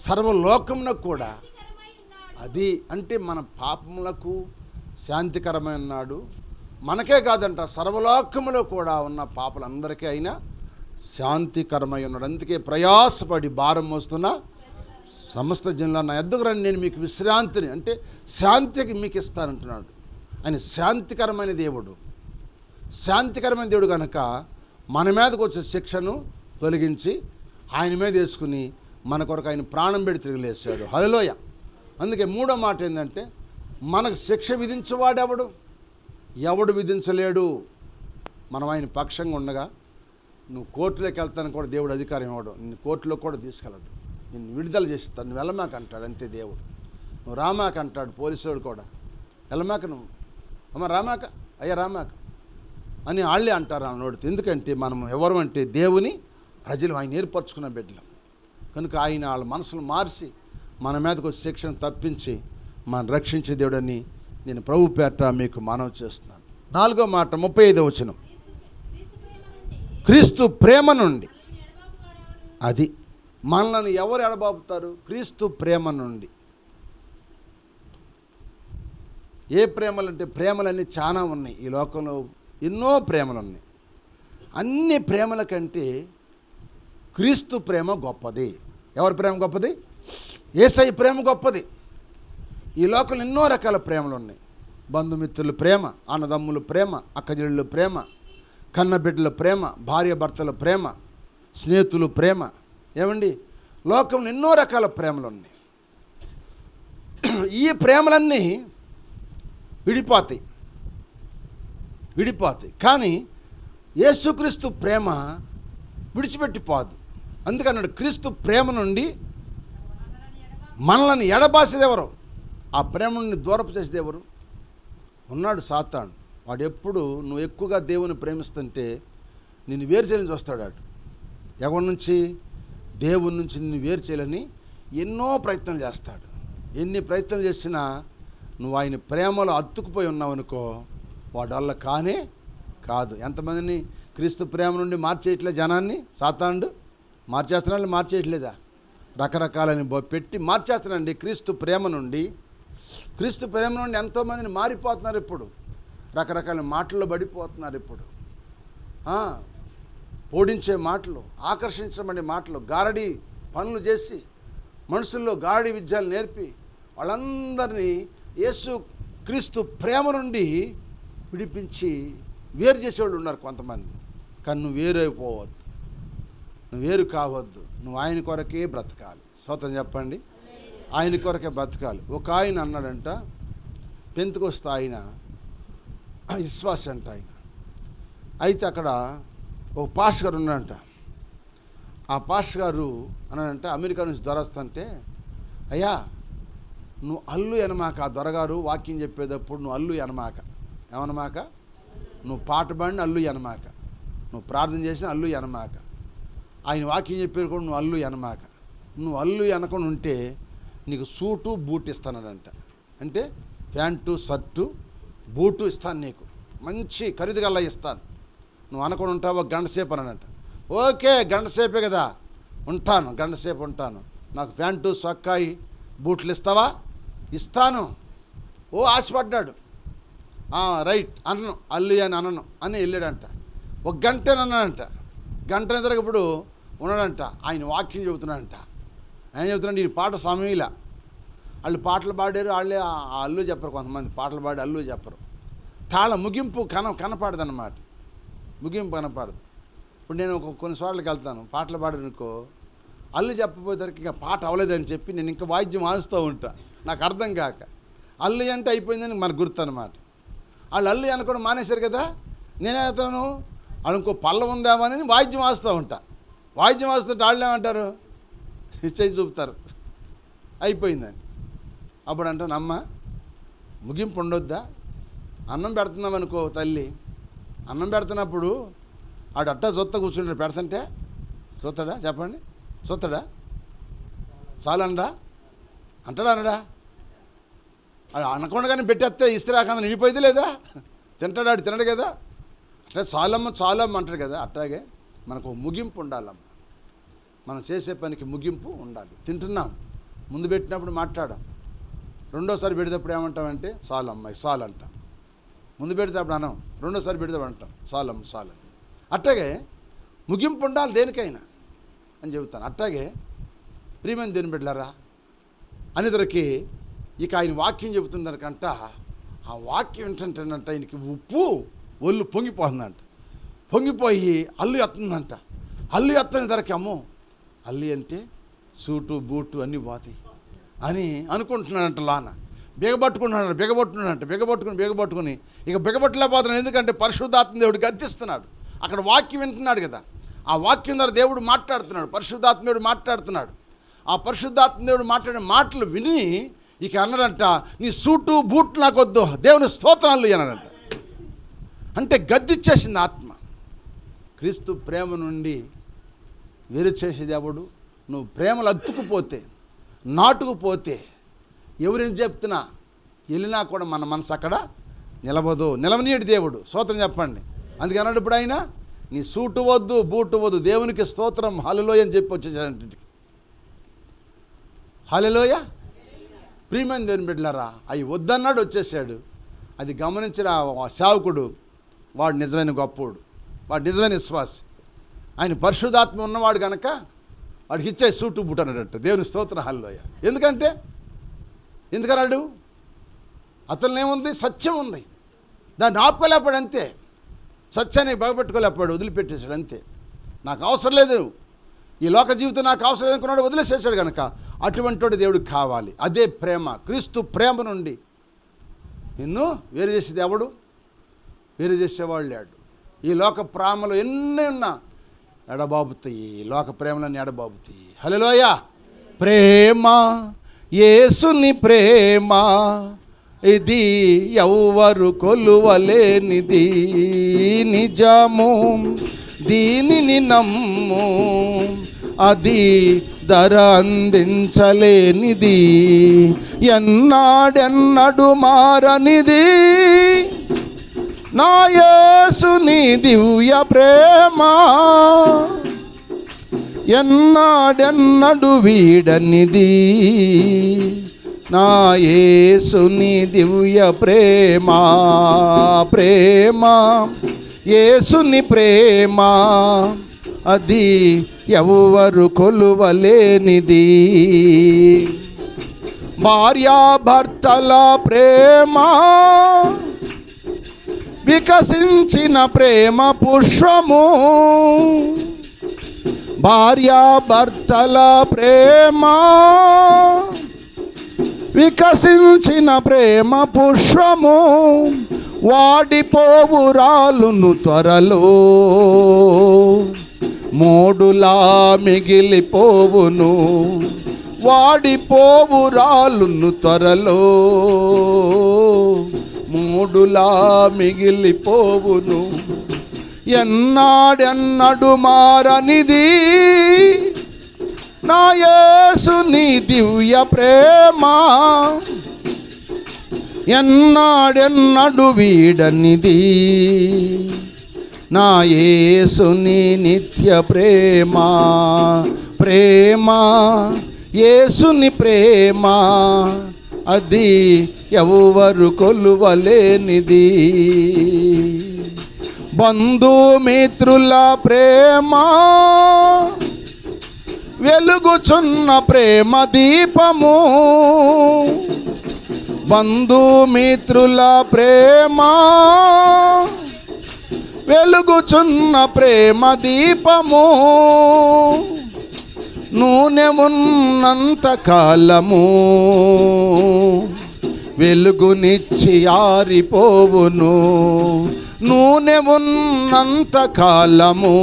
సర్వలోకమునకు కూడా. అది అంటే మన పాపములకు శాంతికరమై ఉన్నాడు. మనకే కాదంట, సర్వలోకములో కూడా ఉన్న పాపలందరికీ అయినా శాంతికరమై ఉన్నాడు. అందుకే ప్రయాసపడి భారం మోస్తున్న సమస్త జనుల నా యొద్దకు రండి, నేను మీకు విశ్రాంతిని అంటే శాంతికి మీకు ఇస్తానంటున్నాడు. ఆయన శాంతికరమైన దేవుడు. శాంతికరమైన దేవుడు కనుక మన మీదకు వచ్చే శిక్షను తొలగించి ఆయన మీద వేసుకుని మన కొరకు ఆయన ప్రాణం పెట్టి తిరిగిలేసాడు. హల్లెలూయా. అందుకే మూడో మాట ఏంటంటే మనకు శిక్ష విధించేవాడెవడు? ఎవడు విధించలేడు. మనం ఆయన పక్షంగా ఉండగా నువ్వు కోర్టులోకి వెళ్తాను కూడా దేవుడు అధికారం ఇవ్వడు. నిన్ను కోర్టులో కూడా తీసుకెళ్ళడు. నిన్ను విడుదల చేస్తాడు. నువ్వు వెళ్ళమాక అంటాడు, అంతే దేవుడు. నువ్వు రామాక అంటాడు పోలీసుడు కూడా. వెళ్ళమాక, నువ్వు అమ్మ రామాక, అయ్యా రామాక అని వాళ్ళే అంటారు ఆ నోడితే. ఎందుకంటే మనం ఎవరు అంటే దేవుని ప్రజలు, ఆయన ఏర్పరచుకున్న బిడ్డలు కనుక ఆయన వాళ్ళ మనసును మార్చి మన మీదకు వచ్చి శిక్షను తప్పించి మనం రక్షించే దేవుడని నేను ప్రభు పేట మీకు మనవి చేస్తున్నాను. 4వ మాట 35వ వచనం. క్రీస్తు ప్రేమ నుండి. అది మనల్ని ఎవరు ఎడబాపుతారు? క్రీస్తు ప్రేమ నుండి. ఏ ప్రేమలంటే ప్రేమలన్నీ చాలా ఉన్నాయి ఈ లోకంలో, ఎన్నో ప్రేమలు ఉన్నాయి. అన్ని ప్రేమల కంటే క్రీస్తు ప్రేమ గొప్పది. ఎవరి ప్రేమ గొప్పది? యేసయ్య ప్రేమ గొప్పది. ఈ లోకంలో ఎన్నో రకాల ప్రేమలు ఉన్నాయి. బంధుమిత్రుల ప్రేమ, అన్నదమ్ముల ప్రేమ, అక్కజల్లుల ప్రేమ, కన్నబిడ్డల ప్రేమ, భార్య భర్తల ప్రేమ, స్నేహితుల ప్రేమ. ఏమండి, లోకంలో ఎన్నో రకాల ప్రేమలు ఉన్నాయి. ఈ ప్రేమలన్నీ విడిపోతాయి. కానీ యేసుక్రీస్తు ప్రేమ విడిచిపెట్టిపోదు. అందుకన్నాడు క్రీస్తు ప్రేమ నుండి మనల్ని ఎడబాసేది ఎవరు? ఆ ప్రేమ నుండి దూరపు చేసేది ఎవరు? ఉన్నాడు సాతాను. వాడు ఎప్పుడు నువ్వు ఎక్కువగా దేవుని ప్రేమిస్తుంటే నిన్ను వేరు చేయాలని చూస్తాడు. వాడు ఎవరి నుంచి? దేవుని నుంచి నిన్ను వేరు చేయాలని ఎన్నో ప్రయత్నాలు చేస్తాడు. ఎన్ని ప్రయత్నాలు చేసినా నువ్వు ఆయన ప్రేమలో అతుక్కుపోయి ఉన్నావనుకో, వాడు వల్ల కానే కాదు. ఎంతమందిని క్రీస్తు ప్రేమ నుండి మార్చేయట్లే జనాన్ని సాతానుడు? మార్చేస్తున్నాడు, మార్చేయట్లేదా? రకరకాలని పెట్టి మార్చేస్తున్నాండి. క్రీస్తు ప్రేమ నుండి ఎంతోమందిని మారిపోతున్నారు. ఇప్పుడు రకరకాల మాటల్లో పడిపోతున్నారు. ఇప్పుడు పోడించే మాటలు, ఆకర్షించబడే మాటలు, గారడి పనులు చేసి మనుషుల్లో గారడి విద్యలు నేర్పి వాళ్ళందరినీ యేసు క్రీస్తు ప్రేమ నుండి విడిపించి వేరు చేసేవాళ్ళు ఉన్నారు కొంతమంది. కానీ నువ్వు వేరైపోవద్దు, నువ్వు వేరు కావద్దు. నువ్వు ఆయన కొరకే బ్రతకాలి. స్తోత్రం చెప్పండి. ఆయన కొరకే బ్రతకాలి. ఒక ఆయన అన్నాడంట, పెంతెకొస్తే ఆయన విశ్వాసి అంట ఆయన. అయితే అక్కడ ఒక పాస్టర్ గారు ఉన్నాడంట. ఆ పాస్టర్ గారు అన్నాడంట, అమెరికా నుంచి దొరొస్తుంటే, అయ్యా నువ్వు అల్లు ఎనమాక, ఆ దొరగారు వాక్యం చెప్పేటప్పుడు నువ్వు అల్లు ఎనమాక. ఏమనమాక? నువ్వు పాట పాడిన అల్లు ఎనమాక, నువ్వు ప్రార్థన చేసిన అల్లు ఎనమాక, ఆయన వాక్యం చెప్పేది కూడా నువ్వు అల్లు ఎనమాక. నువ్వు అల్లు ఎనకుండా ఉంటే నీకు సూటు బూట్ ఇస్తానంట. అంటే ప్యాంటు షర్టు బూటు ఇస్తాను, నీకు మంచి ఖరీదుగల్లా ఇస్తాను. నువ్వు అనుకుని ఉంటావు ఒక గంట సేపు అనంట. ఓకే, గంట సేపే కదా, ఉంటాను, గంట సేపు ఉంటాను. నాకు ప్యాంటు సొక్కాయి బూట్లు ఇస్తావా? ఇస్తాను. ఓ ఆశపడ్డాడు. రైట్ అనను, అల్లు అని అనను అని వెళ్ళాడంట. ఒక గంటేనన్నాడంట. గంట ఎదురప్పుడు ఉన్నాడంట. ఆయన వాక్యం చెబుతున్నాడంట. ఆయన చెబుతున్నాడు, ఈ పాట సమయంలా వాళ్ళు పాటలు పాడారు, వాళ్ళే ఆ అల్లు చెప్పరు. కొంతమంది పాటలు పాడి అల్లు చెప్పరు. ముగింపు కనపడదన్నమాట. ముగింపు కనపడదు. ఇప్పుడు నేను కొన్ని చోట్లకి వెళ్తాను, పాటలు పాడనుకో, అల్లు చెప్పబోయేసరికి ఇంకా పాట అవ్వలేదని చెప్పి నేను ఇంకా వాయిద్యం వాయిస్తూ ఉంటా. నాకు అర్థం కాక అల్లు అంటే అయిపోయిందని మనకు గుర్తు అనమాట. వాళ్ళు అల్లు అనుకోవడం మానేశారు కదా, నేనేస్తాను వాళ్ళు ఇంకో పల్ల ఉందామని వాయిద్యం వాయిస్తూ ఉంటా. వాయిద్యం వాయిస్తుంటే వాళ్ళు ఏమంటారు? చేయి చూపుతారు, అయిపోయిందని. అప్పుడు అంటాను, అమ్మ ముగింపు ఉండొద్దా? అన్నం పెడుతున్నామనుకో తల్లి, అన్నం పెడుతున్నప్పుడు ఆడు అట్టా చూస్తా కూర్చుంటాడు. పెడుతుంటే చూస్తాడా? చెప్పండి, చూస్తాడా? చాలనడా అంటాడా? అనడా? అనకుండానే పెట్టేస్తే ఇస్త్రాకంద నిండిపోయింది లేదా? తింటాడు, ఆడు తినడు కదా. అట్లా చాలమ్మ అంటాడు కదా. అట్లాగే మనకు ముగింపు ఉండాలమ్మ. మనం చేసే పనికి ముగింపు ఉండాలి. తింటున్నాం, ముందు పెట్టినప్పుడు మాట్లాడాం, రెండోసారి పెడితేప్పుడు ఏమంటామంటే చాలమ్మ చాలు అంటాం. ముందు పెడితే అప్పుడు అనం, రెండోసారి పెడితే అంటాం చాలమ్మ చాలు. అట్లాగే ముగింపు ఉండాలి దేనికైనా అని చెబుతాను. అట్లాగే ప్రియమైన దేని బిడ్డలారా, అనేదరికి ఇక ఆయన వాక్యం చెబుతుందనకంట. ఆ వాక్యం ఏంటంటేనంట, ఆయనకి ఉప్పు ఒళ్ళు పొంగిపోతుందంట. పొంగిపోయి అల్లు ఎత్తుందంట. అల్లు ఎత్తని ధరకి అమ్మో అల్లు అంటే సూటు బూటు అన్నీ పోతాయి అని అనుకుంటున్నాడంట. లాన బిగబట్టుకుని ఇక బిగబట్టలేకపోతున్నాడు. ఎందుకంటే పరిశుద్ధాత్మ దేవుడు గద్దిస్తున్నాడు. అక్కడ వాక్యం వింటున్నాడు కదా, ఆ వాక్యం ద్వారా దేవుడు మాట్లాడుతున్నాడు, పరిశుద్ధాత్మ దేవుడు మాట్లాడుతున్నాడు. ఆ పరిశుద్ధాత్మ దేవుడు మాట్లాడే మాటలు విని ఇక అన్నాడంట, నీ సూటు బూట్లు నాకు వద్దు, దేవుని స్తోత్రాలు అన్నాడంట. అంటే గద్దిచ్చేసింది ఆత్మ. క్రీస్తు ప్రేమ నుండి వేరు చేసేది ఎవడు? నువ్వు ప్రేమలు అతుక్కుపోతే, నాటుకుపోతే, ఎవరేం చెప్తున్నా వెళ్ళినా కూడా మన మనసు అక్కడ నిలవదు. నిలవనీయుడు దేవుడు. స్తోత్రం చెప్పండి. అందుకే అన్నాడు ఇప్పుడు ఆయన, నీ సూటు వద్దు, బూటు వద్దు, దేవునికి స్తోత్రం, హల్లెలూయా అని చెప్పి వచ్చేసాడంటికి. హల్లెలూయా. ప్రియమైన దేవుని బిడ్డలారా, అవి వద్దన్నాడు, వచ్చేసాడు. అది గమనించిన ఆ సేవకుడు, వాడు నిజమైన గొప్పవాడు, వాడు నిజమైన విశ్వాసి. ఆయన పరిశుద్ధాత్మ ఉన్నవాడు కనుక వాడికి ఇచ్చే సూటు బూటు అన్నాడట. దేవుని స్తోత్రం, హల్లెలూయా. ఎందుకన్నాడు? అతను ఏముంది? సత్యం ఉంది. దాన్ని ఆపుకోలేపాడు అంతే. సత్యాన్ని బాగుపెట్టుకోలేపాడు, వదిలిపెట్టేశాడు అంతే. నాకు అవసరం లేదు, ఈ లోక జీవితం నాకు అవసరం లేదు అనుకున్నాడు, వదిలేసేసాడు కనుక అటువంటి వాడు దేవుడికి కావాలి. అదే ప్రేమ. క్రీస్తు ప్రేమ నుండి నిన్ను వేరు చేసేది ఎవడు? వేరు చేసేవాళ్ళు లేడు. ఈ లోక ప్రేమలు ఎన్ని ఉన్నా ఎడబాబుతాయి, ఈ లోక ప్రేమలన్నీ ఎడబాబుతాయి. హల్లెలూయా. ప్రేమ, యేసుని ప్రేమ, ఇది ఎవ్వరు కొలువలేనిది, నిజము దీనిని నమ్ము, అది ధర అందించలేనిది, ఎన్నాడెన్నడు మారనిది, నా యేసుని దివ్య ప్రేమ, ఎన్నాడెన్నడు వీడనిది, నా యేసుని దివ్య ప్రేమ. ప్రేమ, యేసుని ప్రేమ, అది ఎవ్వరు కొలువలేనిది. భార్యాభర్తల ప్రేమ, వికసించిన ప్రేమ పుష్పము, భార్యాభర్తల ప్రేమ, వికసించిన ప్రేమ పుష్పము, వాడిపోవు రాలును త్వరలో, మోడులా మిగిలిపోవును, వాడిపోవు రాలును త్వరలో, మూడులా మిగిలిపోవును, ఎన్నాడెన్నడు మారనిది, నా యేసుని దివ్య ప్రేమ, ఎన్నాడెన్నడు వీడనిది, నా యేసుని నిత్య ప్రేమ. ప్రేమ, యేసుని ప్రేమ, అది ఎవ్వరు కొలువలేనిది. బంధుమిత్రుల ప్రేమ, వెలుగుచున్న ప్రేమ దీపము, బంధుమిత్రుల ప్రేమ, వెలుగుచున్న ప్రేమ దీపము, నూనె ఉన్నంత కాలము వెలుగునిచ్చి ఆరిపోవును, నూనె ఉన్నంత కాలము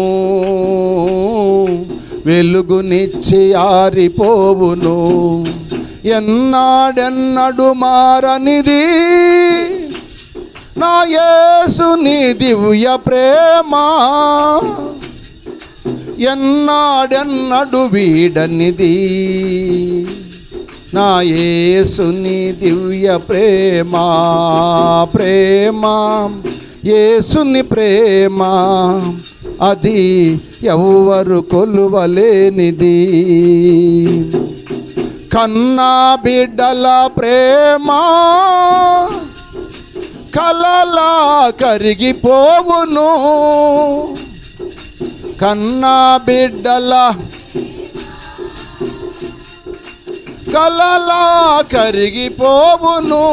వెలుగునిచ్చి ఆరిపోవును, ఎన్నాడెన్నడు మారనిది, నా యేసుని దివ్య ప్రేమ, ఎన్నాడెన్నడు వీడనిది, నా యేసుని దివ్య ప్రేమ. ప్రేమ, యేసుని ప్రేమ, అది ఎవ్వరు కొలువలేనిది. కన్నా బిడ్డల ప్రేమ, కలలా కరిగిపోవును, కన్నా బిడ్డల కలలా కరిగిపోవును,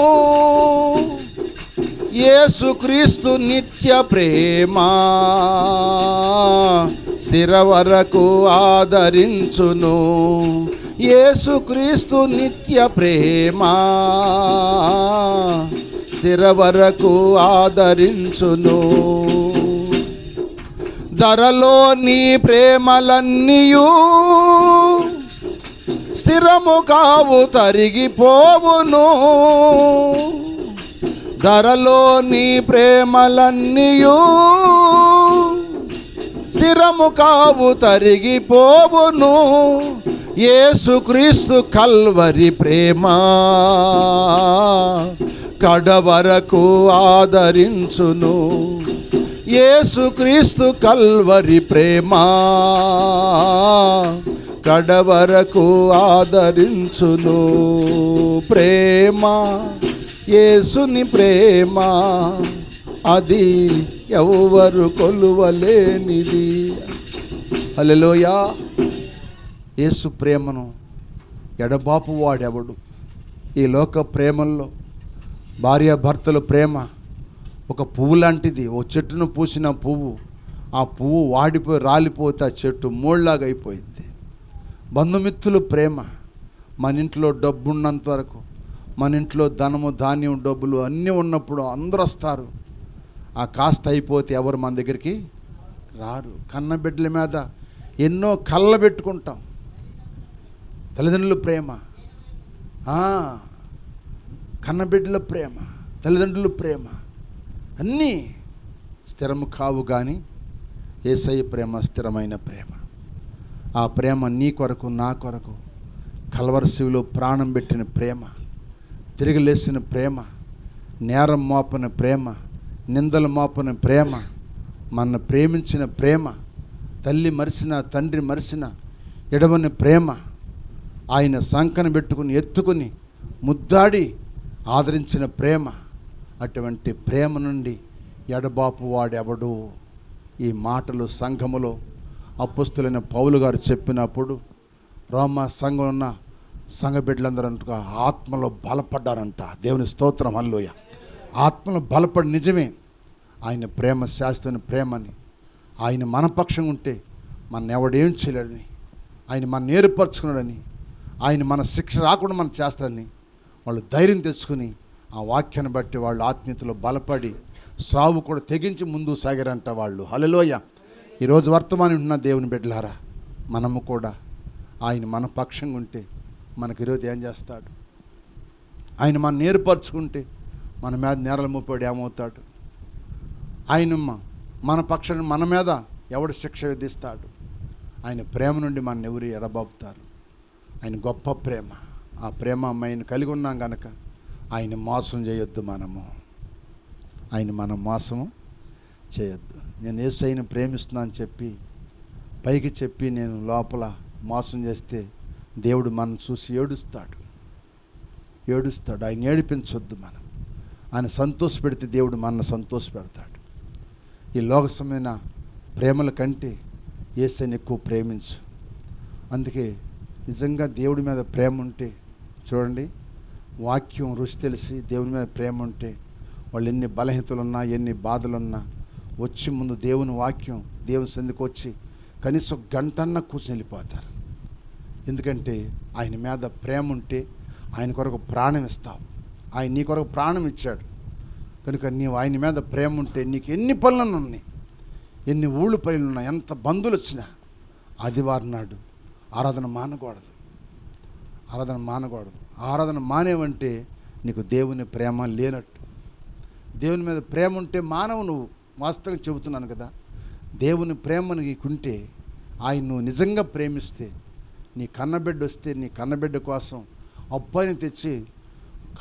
యేసుక్రీస్తు నిత్య ప్రేమ స్థిర వరకు ఆదరించును, యేసుక్రీస్తు నిత్య ప్రేమ స్థిర వరకు ఆదరించును. ధరలో నీ ప్రేమలన్నీయు స్థిరము కావు, తరిగిపోవును, ధరలో నీ ప్రేమలన్నీయు స్థిరము కావు, తరిగిపోవును, యేసుక్రీస్తు కల్వరి ప్రేమ కడవరకు ఆదరించును. యేసుక్రీస్తు కల్వరి ప్రేమ కడవరకు ఆదరించును. ప్రేమ, యేసుని ప్రేమ, అది ఎవరు కొలువలేనిది. హల్లెలూయా. యేసు ప్రేమను ఎడబాపు వాడెవడు? ఈ లోక ప్రేమల్లో భార్యాభర్తల ప్రేమ ఒక పువ్వు లాంటిది. ఓ చెట్టును పూసిన పువ్వు, ఆ పువ్వు వాడిపోయి రాలిపోతే ఆ చెట్టు మూళ్ళలాగా అయిపోయింది. బంధుమిత్రుల ప్రేమ, మన ఇంట్లో డబ్బు ఉన్నంత వరకు, మన ఇంట్లో ధనము ధాన్యం డబ్బులు అన్నీ ఉన్నప్పుడు అందరూ వస్తారు. ఆ కాస్త అయిపోతే ఎవరు మన దగ్గరికి రారు. కన్నబిడ్డల మీద ఎన్నో కళ్ళ పెట్టుకుంటాం. తల్లిదండ్రుల ప్రేమ, కన్నబిడ్డల ప్రేమ, తల్లిదండ్రుల ప్రేమ అన్నీ స్థిరము కావు, కానీ యేసయ్య ప్రేమ స్థిరమైన ప్రేమ. ఆ ప్రేమ నీ కొరకు నా కొరకు కల్వరి శిలువలో ప్రాణం పెట్టిన ప్రేమ, తిరిగి లేచిన ప్రేమ, నేరం మోపని ప్రేమ, నిందలు మోపని ప్రేమ, మన ప్రేమించిన ప్రేమ, తల్లి మరిసిన తండ్రి మరిసిన ఎడవని ప్రేమ, ఆయన సంకన పెట్టుకుని ఎత్తుకుని ముద్దాడి ఆదరించిన ప్రేమ. అటువంటి ప్రేమ నుండి ఎడబాపు వాడెవడు? ఈ మాటలు సంఘములో అపొస్తలులైన పౌలు గారు చెప్పినప్పుడు రోమా సంఘంలో ఉన్న సంఘ బిడ్డలందరూ అంటూ ఆత్మలో బలపడ్డారంట. దేవుని స్తోత్రం, హల్లెలూయా. ఆత్మలో బలపడి నిజమే ఆయన ప్రేమ శాశ్వతమైన ప్రేమని, ఆయన మన పక్షం ఉంటే మన ఎవడేం చేయలేడని, ఆయన మన ఏర్పరచుకున్నాడని, ఆయన మన శిక్ష రాకుండా మనం చేస్తాడని వాళ్ళు ధైర్యం తెచ్చుకుని ఆ వాక్యాన్ని బట్టి వాళ్ళు ఆత్మీయతలో బలపడి సావు కూడా తెగించి ముందుకు సాగారంట వాళ్ళు. హల్లెలూయా. ఈరోజు వర్తమానం ఉన్న దేవుని బిడ్డలారా, మనము కూడా ఆయన మన పక్షంగా ఉంటే మనకు ఈరోజు ఏం చేస్తాడు? ఆయన మన నేర్పరచుకుంటే మన మీద నేరల మోపాడు ఏమవుతాడు? ఆయన మన పక్షాన్ని మన మీద ఎవడు శిక్ష విధిస్తాడు? ఆయన ప్రేమ నుండి మన ఎవరు ఎడబాపుతారు? ఆయన గొప్ప ప్రేమ. ఆ ప్రేమ ఆయన కలిగి ఉన్నాం కనుక ఆయన మోసం చేయొద్దు. మనం మోసము చేయొద్దు. నేను యేసయ్యను ప్రేమిస్తున్నాను చెప్పి పైకి చెప్పి నేను లోపల మోసం చేస్తే దేవుడు మనం చూసి ఏడుస్తాడు. ఆయన ఏడిపించొద్దు. ఆయన సంతోషపెడితే దేవుడు మన సంతోషపెడతాడు. ఈ లోకసమైన ప్రేమల కంటే యేసయ్యను ఎక్కువ ప్రేమించు. అందుకే నిజంగా దేవుడి మీద ప్రేమ ఉంటే చూడండి, వాక్యం రుచి తెలిసి దేవుని మీద ప్రేమ ఉంటే వాళ్ళు ఎన్ని బలహీనతలున్నా ఎన్ని బాధలున్నా వచ్చి ముందు దేవుని వాక్యం దేవుని సందుకు వచ్చి కనీసం గంటన్న కూర్చొని వెళ్ళిపోతారు. ఎందుకంటే ఆయన మీద ప్రేమ ఉంటే ఆయన కొరకు ప్రాణం ఇస్తావు. ఆయన నీ కొరకు ప్రాణం ఇచ్చాడు కనుక నీవు ఆయన మీద ప్రేమ ఉంటే నీకు ఎన్ని పనులు ఉన్నాయి, ఎన్ని ఊళ్ళు పనులు ఉన్నాయి, ఎంత బంధువులు వచ్చినా ఆదివారం నాడు ఆరాధన మానకూడదు. ఆరాధన మానేవంటే నీకు దేవుని ప్రేమ లేనట్టు. దేవుని మీద ప్రేమ ఉంటే మానవు. నువ్వు వాస్తవంగా చెబుతున్నాను కదా, దేవుని ప్రేమ నీకుంటే ఆయన నువ్వు నిజంగా ప్రేమిస్తే నీ కన్నబిడ్డ వస్తే నీ కన్నబిడ్డ కోసం అబ్బాయిని తెచ్చి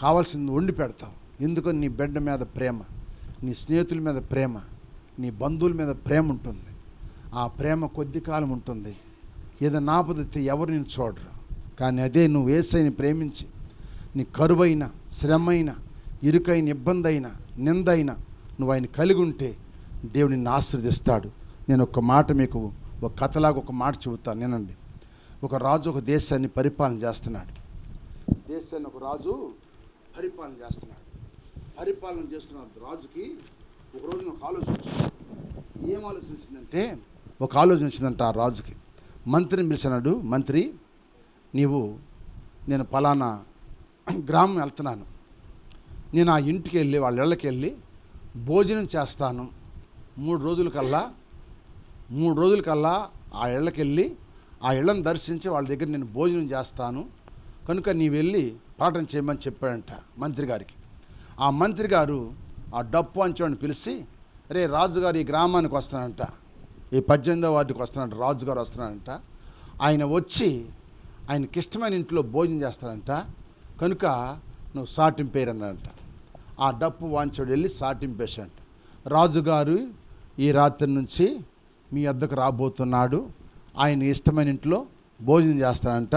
కావాల్సింది వండి పెడతావు. ఎందుకని నీ బిడ్డ మీద ప్రేమ, నీ స్నేహితుల మీద ప్రేమ, నీ బంధువుల మీద ప్రేమ ఉంటుంది. ఆ ప్రేమ కొద్ది కాలం ఉంటుంది. ఏదైనా ఆపదైతే ఎవరు నేను చూడరు. కానీ అదే నువ్వు యేసయ్యని ప్రేమించి నీ కరువైన శ్రమైన ఇరుకైన ఇబ్బంది అయినా నిందైనా నువ్వు ఆయన కలిగి ఉంటే దేవుడు నిన్ను ఆశీర్వదిస్తాడు. నేను ఒక మాట మీకు ఒక కథలాగా ఒక మాట చెబుతాను, నేనండి. ఒక రాజు ఒక దేశాన్ని పరిపాలన చేస్తున్నాడు. దేశాన్ని ఒక రాజు పరిపాలన చేస్తున్న రాజుకి ఒక రోజున ఒక ఆలోచన వచ్చింది. ఏం ఆలోచన వచ్చిందంటే ఒక ఆలోచన వచ్చిందంట ఆ రాజుకి. మంత్రిని పిలిచినాడు. మంత్రి, నేను పలానా గ్రామం వెళ్తున్నాను, నేను ఆ ఇంటికి వెళ్ళి వాళ్ళ ఇళ్ళకి వెళ్ళి భోజనం చేస్తాను. 3 రోజుల కల్లా ఆ ఇళ్ళకి వెళ్ళి ఆ ఇళ్ళని దర్శించి వాళ్ళ దగ్గర నేను భోజనం చేస్తాను కనుక నీవు వెళ్ళి ప్రకటన చేయమని చెప్పాడంట మంత్రి గారికి. ఆ మంత్రి గారు ఆ డప్పు అంచేవాడిని పిలిచి, రే రాజుగారు ఈ గ్రామానికి వస్తున్నాడంట, ఈ 18వ వార్డుకి వస్తున్నాడంట, రాజుగారు వస్తున్నాడంట, ఆయన వచ్చి ఆయనకి ఇష్టమైన ఇంట్లో భోజనం చేస్తాడంట కనుక నువ్వు సాటింపేరు అన్నాడంట. ఆ డప్పు వాంచోడు వెళ్ళి సాటింపేశాడు, రాజుగారు ఈ రాత్రి నుంచి మీ వద్దకు రాబోతున్నాడు, ఆయన ఇష్టమైన ఇంట్లో భోజనం చేస్తానంట,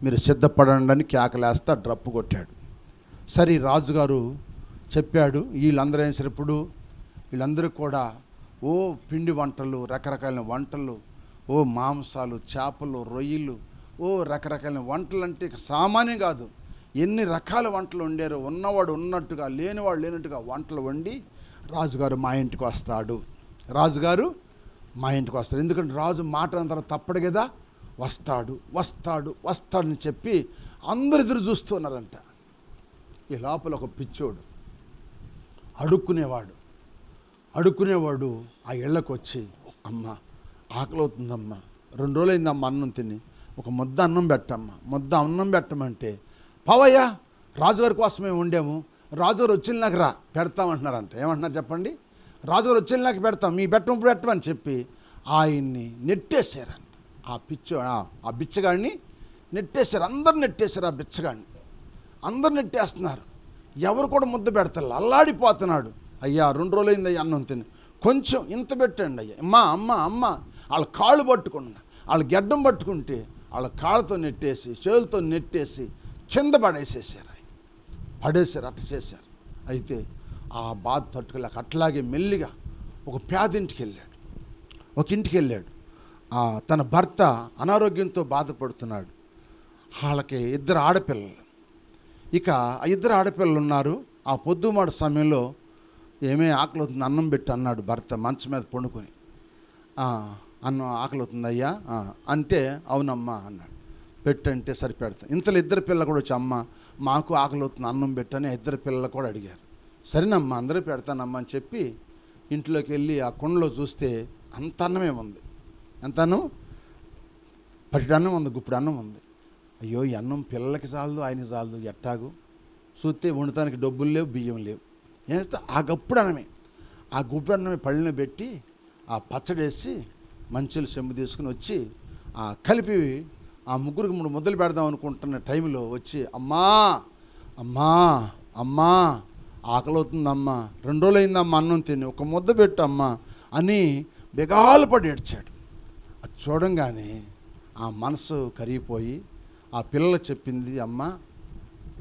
మీరు సిద్ధపడండి అని కేకలేస్తా డప్పు కొట్టాడు. సరే రాజుగారు చెప్పాడు, వీళ్ళందరూ ఏం సరే ఇప్పుడు వీళ్ళందరూ కూడా ఓ పిండి వంటలు, రకరకాల వంటలు, ఓ మాంసాలు, చేపలు, రొయ్యలు, ఓ రకరకాల వంటలు అంటే సామాన్యం కాదు, ఎన్ని రకాల వంటలు వండారు. ఉన్నవాడు ఉన్నట్టుగా, లేనివాడు లేనట్టుగా వంటలు వండి రాజుగారు మా ఇంటికి వస్తాడు, రాజుగారు మా ఇంటికి వస్తాడు. ఎందుకంటే రాజు మాట అంతా తప్పడు కదా, వస్తాడు వస్తాడు వస్తాడని చెప్పి అందరు ఎదురు చూస్తున్నారంట. ఈ లోపల ఒక పిచ్చోడు అడుక్కునేవాడు ఆ ఇళ్ళకు వచ్చి, అమ్మ ఆకలి అవుతుందమ్మా, 2 రోజులైందమ్మ అన్నం తిని, ఒక ముద్ద అన్నం పెట్టమ్మా, ముద్ద అన్నం పెట్టమంటే, పవయ్యా రాజుగారి కోసమే వండాము, రాజుగారు వచ్చినాక రా పెడతామంటున్నారంట. ఏమంటున్నారు చెప్పండి? రాజుగారు వచ్చినాక పెడతాం, మీ ఇప్పుడు పెట్టమని చెప్పి ఆయన్ని నెట్టేశారంట. ఆ బిచ్చగాడిని నెట్టేశారు, అందరు నెట్టేశారు. ఆ బిచ్చగాడిని అందరు నెట్టేస్తున్నారు, ఎవరు కూడా ముద్ద పెడతారు, అల్లాడిపోతున్నాడు. అయ్యా 2 రోజులైంది అయ్యా అన్నం తిని, కొంచెం ఇంత పెట్టండి అయ్యా, అమ్మ వాళ్ళ కాళ్ళు పట్టుకున్నా, వాళ్ళ గెడ్డం పట్టుకుంటే వాళ్ళ కాళ్ళతో నెట్టేసి, చేతులతో నెట్టేసి కింద పడేసేసారు, అట్ట చేశారు. అయితే ఆ బాధ తట్టుకోలేక అట్లాగే మెల్లిగా ఒక పేదింటికి వెళ్ళాడు. తన భర్త అనారోగ్యంతో బాధపడుతున్నాడు. వాళ్ళకి 2 ఆడపిల్లలు. ఇక ఆ 2 ఆడపిల్లలు ఉన్నారు. ఆ పొద్దుమాడు సమయంలో ఏమే ఆకలి అవుతుంది, అన్నం పెట్టి అన్నాడు భర్త మంచం మీద పండుకొని. అన్నం ఆకలి అవుతుంది అయ్యా అంటే, అవునమ్మా అన్నాడు. పెట్టంటే సరిపెడతాను. ఇంతలో 2 పిల్లలు కూడా వచ్చి, అమ్మ మాకు ఆకలి అవుతుంది అన్నం పెట్టని 2 పిల్లలు కూడా అడిగారు. సరేనమ్మా అందరూ పెడతానమ్మా అని చెప్పి ఇంట్లోకి వెళ్ళి ఆ కుండలో చూస్తే అంత అన్నమే ఉంది. ఎంత అన్నం? పట్టి అన్నం ఉంది, గుప్పుడు అన్నం ఉంది. అయ్యో ఈ అన్నం పిల్లలకి చాలదు, ఆయనకి చాలదు, ఎట్టాగు చూస్తే వండటానికి డబ్బులు లేవు, బియ్యం లేవు. ఏం చేస్తే ఆ గప్పుడు అన్నమే, ఆ గుప్పుడు అన్నమే పళ్ళని పెట్టి ఆ పచ్చడేసి మంచిలు చెంబు తీసుకుని వచ్చి కలిపి ఆ ముగ్గురికి 3 ముద్దలు పెడదాం అనుకుంటున్న టైంలో వచ్చి, అమ్మా ఆకలి అవుతుందమ్మా, 2 రోజులైందమ్మా అన్నం తిని, ఒక ముద్ద పెట్టమ్మా అని బెగాలు పడి ఏడ్చాడు. అది చూడంగానే ఆ మనసు కరిగిపోయి ఆ పిల్లలు చెప్పింది, అమ్మ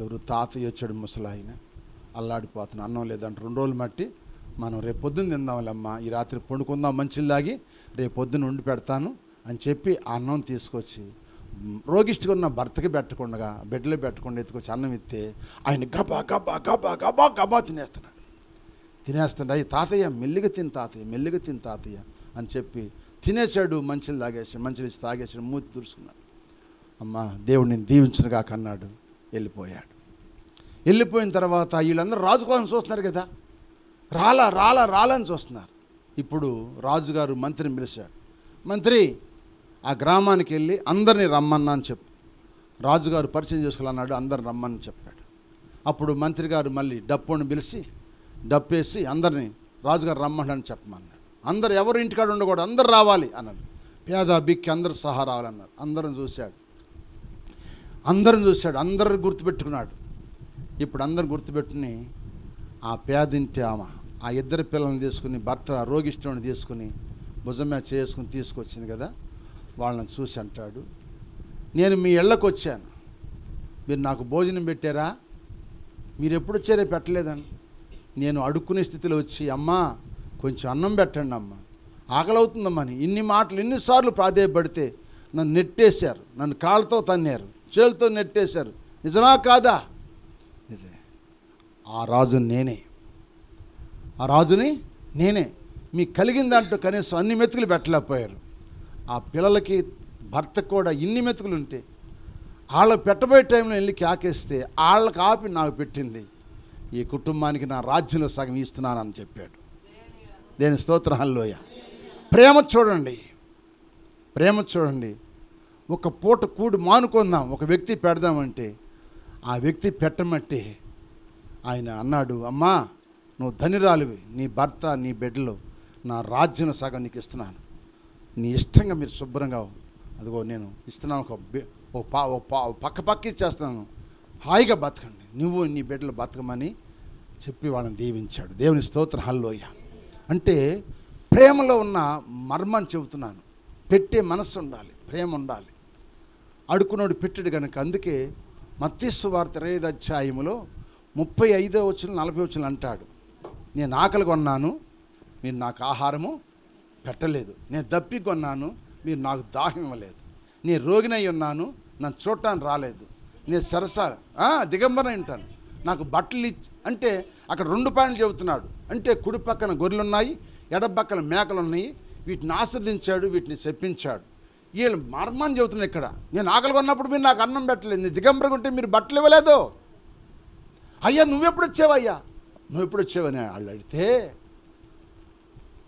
ఎవరు తాతయ్య వచ్చాడు ముసలాయన, అల్లాడిపోతున్నా, అన్నం లేదంటే 2 రోజులు మట్టి మనం రేపు పొద్దున్న తిందాంలేమ్మా, ఈ రాత్రి పండుకుందాం మంచిలు తాగి రేపు పొద్దున్న వండి పెడతాను అని చెప్పి ఆ అన్నం తీసుకొచ్చి రోగిష్టిగా ఉన్న భర్తకి పెట్టకుండా, బెడ్లో పెట్టకుండా ఎత్తుకొచ్చి అన్నం ఇస్తే ఆయన గబా గబా గబా గబా గబా తినేస్తాడు. అయ్యి తాతయ్య మెల్లిగా తిని తాతయ్య అని చెప్పి తినేశాడు. మంచిలు తాగేసాడు, మంచిలు ఇచ్చి తాగేసాడు, మూతి తుడుచుకున్నాడు. అమ్మ దేవుడు నేను దీవించనుగా కన్నాడు. వెళ్ళిపోయిన తర్వాత వీళ్ళందరూ రాజు కోసం చూస్తున్నారు కదా, రాలని చూస్తున్నారు. ఇప్పుడు రాజుగారు మంత్రిని పిలిచాడు. మంత్రి ఆ గ్రామానికి వెళ్ళి అందరినీ రమ్మన్నా అని చెప్పు. రాజుగారు పరిచయం చేసుకోవాలన్నాడు, అందరిని రమ్మని చెప్పాడు. అప్పుడు మంత్రి గారు మళ్ళీ డప్పుని పిలిచి డప్పేసి అందరినీ రాజుగారు రమ్మని చెప్పమన్నాడు. అందరు ఎవరు ఇంటికాడ ఉండకూడదు, అందరు రావాలి అన్నాడు. పేద బిక్కి అందరు సహా రావాలన్నారు. అందరం చూశాడు, అందరు గుర్తుపెట్టుకున్నాడు. ఇప్పుడు అందరు గుర్తుపెట్టుకుని ఆ పేదింటి ఆమె ఆ 2 పిల్లల్ని తీసుకుని, భర్త రోగిష్ఠుని తీసుకుని భుజం మీద చేసుకుని తీసుకొచ్చింది కదా, వాళ్ళని చూసి అంటాడు, నేను మీ ఇళ్ళకు వచ్చాను, మీరు నాకు భోజనం పెట్టారా? మీరు ఎప్పుడు వచ్చారో పెట్టలేదని. నేను అడుక్కునే స్థితిలో వచ్చి, అమ్మా కొంచెం అన్నం పెట్టండి అమ్మా, ఆకలి అవుతుందమ్మని ఇన్ని మాటలు ఎన్నిసార్లు ప్రాధేయపడితే నన్ను నెట్టేశారు, నన్ను కాళ్ళతో తన్నారు, చేతులతో నెట్టేశారు, నిజమా కాదా? నిజమే. ఆ రాజుని నేనే. మీకు కలిగిన దాంట్లో కనీసం అన్ని మెతుకులు పెట్టలేకపోయారు. ఆ పిల్లలకి భర్తకు కూడా ఇన్ని మెతుకులు ఉంటే వాళ్ళకి పెట్టబోయే టైంలో వెళ్ళి కేకేస్తే వాళ్ళకి ఆపి నాకు పెట్టింది, ఈ కుటుంబానికి నా రాజ్యంలో సగం ఇస్తున్నానని చెప్పాడు. దేని స్తోత్రం, హల్లెలూయా. ప్రేమ చూడండి. ఒక పూట కూడి మానుకుందాం, ఒక వ్యక్తి పెడదామంటే ఆ వ్యక్తి పెట్టమంటే ఆయన అన్నాడు, అమ్మా నువ్వు ధనిరాలివి, నీ భర్త నీ బిడ్డలు నా రాజ్యం సగం నీకు ఇస్తున్నాను, నీ ఇష్టంగా మీరు శుభ్రంగా, అదిగో నేను ఇస్తున్నాను, పక్క ఇచ్చేస్తున్నాను, హాయిగా బతకండి, నువ్వు నీ బిడ్డలు బతకమని చెప్పి వాళ్ళని దీవించాడు. దేవుని స్తోత్రం. హల్లెలూయా. అంటే ప్రేమలో ఉన్న మర్మాన్ని చెబుతున్నాను. పెట్టే మనస్సు ఉండాలి, ప్రేమ ఉండాలి. అడుక్కునోడు పెట్టాడు కనుక. అందుకే మత్తయి సువార్త 25వ అధ్యాయములో 35వ వచనం 40వ వచనం అంటాడు, నేను ఆకలి కొన్నాను, మీరు నాకు ఆహారము పెట్టలేదు. నేను దప్పి కొన్నాను, మీరు నాకు దాహం ఇవ్వలేదు. నేను రోగినై ఉన్నాను, నన్ను చూడటానికి రాలేదు. నేను దిగంబరై ఉంటాను, నాకు బట్టలు అంటే అక్కడ 2 పాయింట్లు చెబుతున్నాడు. అంటే కుడి పక్కన గొర్రెలు ఉన్నాయి, ఎడమ పక్కన మేకలు ఉన్నాయి. వీటిని ఆశ్రదించాడు, వీటిని శపించాడు. వీళ్ళు మర్మాన్ని చెబుతున్నాడు ఇక్కడ. నేను ఆకలి కొన్నప్పుడు మీరు నాకు అన్నం పెట్టలేదు, నేను దిగంబరగా ఉంటే మీరు బట్టలు ఇవ్వలేదు. అయ్యా నువ్వెప్పుడు వచ్చావయ్యా, నువ్వెప్పుడు వచ్చావని వాళ్ళు అడిగితే,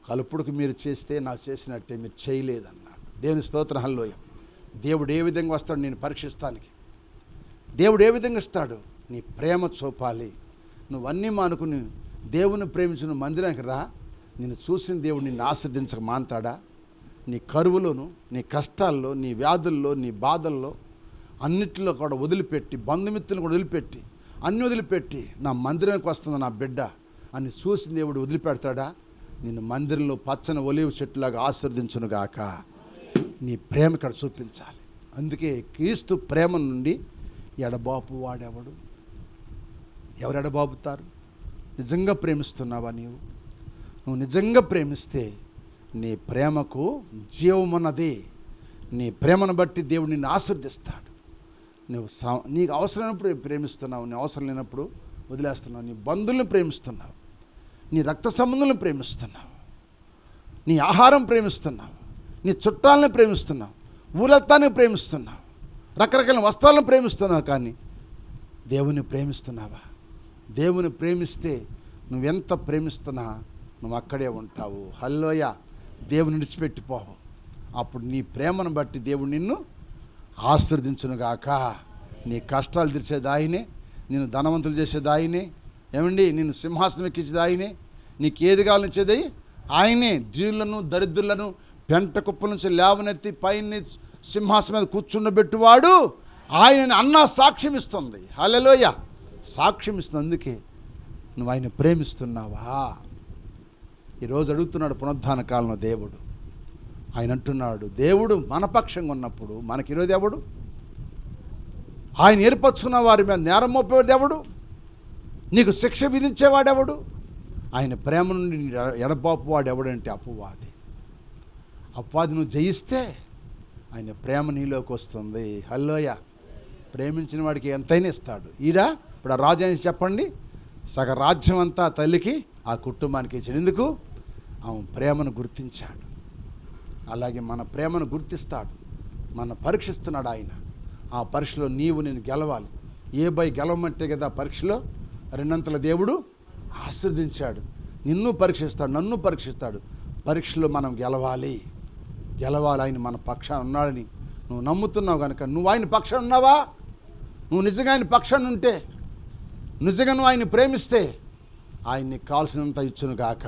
కలుపుడుకు మీరు చేస్తే నాకు చేసినట్టే మీరు చేయలేదన్నాడు. దేవుని స్తోత్రం. హల్లెలూయా. దేవుడు ఏ విధంగా వస్తాడు నేను పరీక్షిస్తానికి? దేవుడు ఏ విధంగా ఇస్తాడు? నీ ప్రేమ చూపాలి. నువ్వన్నీ మానుకుని దేవుని ప్రేమించిన మందిరానికి రా. నిన్ను చూసిన దేవుడు నిన్ను ఆస్వాదించక మాంతాడా? నీ కరువులోను, నీ కష్టాల్లో, నీ వ్యాధుల్లో, నీ బాధల్లో అన్నిటిలో కూడా వదిలిపెట్టి, బంధుమిత్రులను కూడా వదిలిపెట్టి, అన్ని వదిలిపెట్టి నా మందిరానికి వస్తుంది నా బిడ్డ అని చూసిన దేవుడు వదిలిపెడతాడా? నిన్ను మందిరంలో పచ్చని ఒలీవ చెట్టులాగా ఆశీర్వదించునుగాక. నీ ప్రేమ ఇక్కడ చూపించాలి. అందుకే క్రీస్తు ప్రేమ నుండి ఎడబాపు వాడెవడు? ఎవరు ఎడబాపుతారు? నిజంగా ప్రేమిస్తున్నావా? నువ్వు నిజంగా ప్రేమిస్తే నీ ప్రేమకు జీవమున్నది. నీ ప్రేమను బట్టి దేవుడు నిన్ను ఆశీర్వదిస్తాడు. నీకు అవసరమైనప్పుడు ప్రేమిస్తున్నావు, నీ అవసరం లేనప్పుడు వదిలేస్తున్నావు. నీ బంధువులను ప్రేమిస్తున్నావు, నీ రక్త సంబంధులను ప్రేమిస్తున్నావు, నీ ఆహారం ప్రేమిస్తున్నావు, నీ చుట్టాలను ప్రేమిస్తున్నావు, ఊరత్తాన్ని ప్రేమిస్తున్నావు, రకరకాల వస్త్రాలను ప్రేమిస్తున్నావు. కానీ దేవుని ప్రేమిస్తున్నావా? దేవుని ప్రేమిస్తే నువ్వెంత ప్రేమిస్తున్నా నువ్వు అక్కడే ఉంటావు. హల్లెలూయా. దేవుని విడిచిపెట్టిపోవు. అప్పుడు నీ ప్రేమను బట్టి దేవుడు నిన్ను ఆశీర్వదించునుగాక. నీ కష్టాలు తీర్చేది ఆయనే, నిన్ను ధనవంతులు చేసేది ఆయనే. ఏమండి, నిన్ను సింహాసనం ఎక్కించేది ఆయనే, నీకు ఏది కావాలించేది ఆయనే. దీనులను దరిద్రులను పెంట కుప్పల నుంచి లేవనెత్తి పైన సింహాసనం మీద కూర్చుండబెట్టువాడు ఆయన అన్న సాక్ష్యం ఇస్తుంది. హల్లెలూయా. సాక్ష్యం ఇస్తుంది. అందుకే నువ్వు ఆయన ప్రేమిస్తున్నావా? ఈరోజు అడుగుతున్నాడు పునరుద్ధాన కాలంలో దేవుడు. ఆయన అంటున్నాడు, దేవుడు మన పక్షంగా ఉన్నప్పుడు మనకి ఈరోజు ఎవడు? ఆయన ఏర్పరచుకున్న వారి మీద నేరం మోపేవాడు ఎవడు? నీకు శిక్ష విధించేవాడెవడు? ఆయన ప్రేమ నుండి ఎడబాపువాడు ఎవడంటే అపవాది. అపవాది నువ్వు జయిస్తే ఆయన ప్రేమ నీలోకి వస్తుంది. హల్లెలూయా. ప్రేమించిన వాడికి ఎంతైనా ఇస్తాడు. ఇప్పుడు ఆ రాజు అని చెప్పండి, సగ రాజ్యం అంతా తల్లికి ఆ కుటుంబానికి ఇచ్చాడు. ఎందుకు? ఆమె ప్రేమను గుర్తించాడు. అలాగే మన ప్రేమను గుర్తిస్తాడు, మన పరీక్షిస్తున్నాడు ఆయన. ఆ పరీక్షలో నేను గెలవాలి. గెలవమంటే కదా పరీక్షలో రెండంతల దేవుడు ఆశీర్వదించాడు. నిన్ను పరీక్షిస్తాడు, నన్ను పరీక్షిస్తాడు. పరీక్షలో మనం గెలవాలి. ఆయన మన పక్షాన ఉన్నాడని నువ్వు నమ్ముతున్నావు కనుక నువ్వు ఆయన పక్షాన ఉన్నావా? నువ్వు నిజంగా ఆయన పక్షాన ఉంటే, నిజంగా నువ్వు ఆయన్ని ప్రేమిస్తే ఆయన్ని కావాల్సినంత ఇచ్చునుగాక.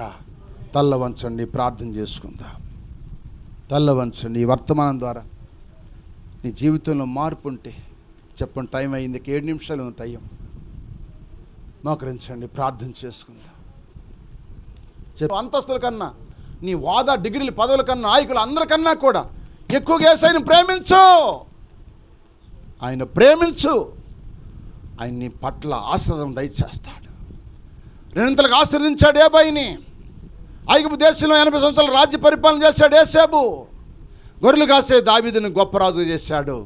తల్ల వంచండి, ప్రార్థన చేసుకుందాం. తల్ల వంచండి. ఈ వర్తమానం ద్వారా నీ జీవితంలో మార్పు ఉంటే చెప్పండి. టైం అయింది, 7 నిమిషాలు ఉంది టైం. మోకరించండి, ప్రార్థన చేసుకుందాం. అంతస్తుల కన్నా, నీ వాదా డిగ్రీల పదవుల కన్నా, నాయకులు అందరికన్నా కూడా ఎక్కువగా యేసయ్యను ప్రేమించు. ఆయన ప్రేమించు. ఆయన నీ పట్ల ఆశీర్వాదం దయచేస్తాడు. రెండంతలుగా ఆశీర్వదించాడు ఏబాయిని. ఐగుప్తు దేశంలో 80 సంవత్సరాలు రాజ్య పరిపాలన చేశాడు యేసేబు. గొర్రెలు కాసే దావీదుని గొప్ప రాజుగా చేశాడు.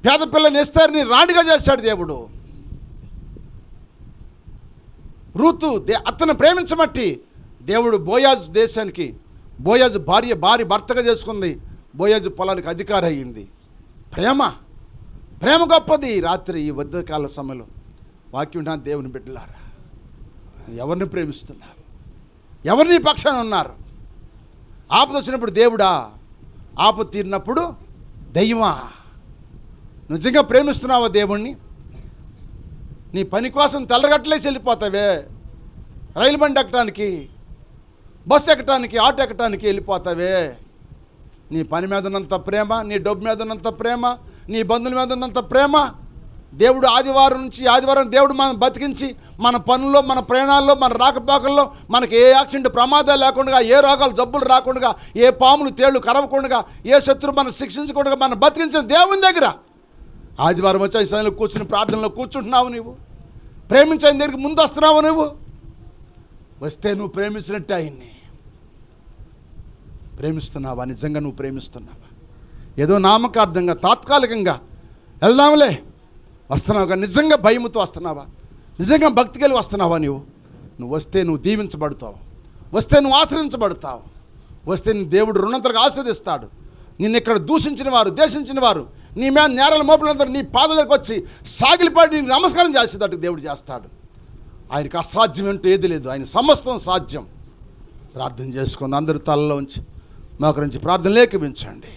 పేద పిల్లని ఎస్తేరుని రాణిగా చేశాడు దేవుడు. రూతు అతను ప్రేమించమట్టి దేవుడు బోయాజు దేశానికి, బోయాజు భార్య భర్తగా చేసుకుంది. బోయాజు పొలానికి అధికారి అయ్యింది. ప్రేమ గొప్పది. రాత్రి ఈ ఉదయకాల సమయంలో వాక్యం నా దేవుని బిడ్డలారా, ఎవరిని ప్రేమిస్తున్నారు? ఎవరిని పక్షాన ఉన్నారు? ఆపద వచ్చినప్పుడు దేవుడా, ఆపద తీరినప్పుడు దైవమా? నిజంగా ప్రేమిస్తున్నావా దేవుణ్ణి? నీ పని కోసం తెల్లగట్లే వెళ్ళిపోతావే, రైలు బండి ఎక్కడానికి, బస్సు ఎక్కడానికి, ఆటో ఎక్కడానికి వెళ్ళిపోతావే. నీ పని మీద ఉన్నంత ప్రేమ, నీ డబ్బు మీద ఉన్నంత ప్రేమ, నీ బంధువుల మీద ఉన్నంత ప్రేమ దేవుడు ఆదివారం నుంచి ఆదివారం దేవుడు మనం బతికించి మన పనుల్లో, మన ప్రయాణాల్లో, మన రాకపోకల్లో మనకి ఏ యాక్సిడెంట్ ప్రమాదాలు లేకుండా, ఏ రోగాలు జబ్బులు రాకుండా, ఏ పాములు తేళ్లు కరవకుండా, ఏ శత్రువు మనం శిక్షించకుండా మనం బతికించిన దేవుని దగ్గర ఆదివారం వచ్చి ఈ సమయంలో కూర్చుని ప్రార్థనలో కూర్చుంటున్నావు. నువ్వు ప్రేమించిన దగ్గరికి ముందు వస్తున్నావు. నువ్వు వస్తే నువ్వు ప్రేమించినట్టే ఆయన్ని ప్రేమిస్తున్నావా? నిజంగా నువ్వు ప్రేమిస్తున్నావా? ఏదో నామకార్థంగా, తాత్కాలికంగా వెళ్దాంలే వస్తున్నావు కానీ నిజంగా భయముతో వస్తున్నావా? నిజంగా భక్తికి వెళ్ళి వస్తున్నావా? నువ్వు వస్తే నువ్వు దీవించబడతావు, వస్తే నువ్వు ఆశ్రయించబడతావు, వస్తే నీ దేవుడు రుణంతగా ఆశ్రదిస్తాడు. నిన్ను ఇక్కడ దూషించిన వారు, దేశించిన వారు, నీ మీద నేరాల మోపులందరూ నీ పాదాలకు వచ్చి సాగిలిపడి నీకు నమస్కారం చేసేటట్టు దేవుడు చేస్తాడు. ఆయనకు అసాధ్యం అంటూ ఏది లేదు, ఆయన సమస్తం సాధ్యం. ప్రార్థన చేసుకుంది అందరూ తలలో ఉంచి మోకరించి ప్రార్థన లేఖించండి.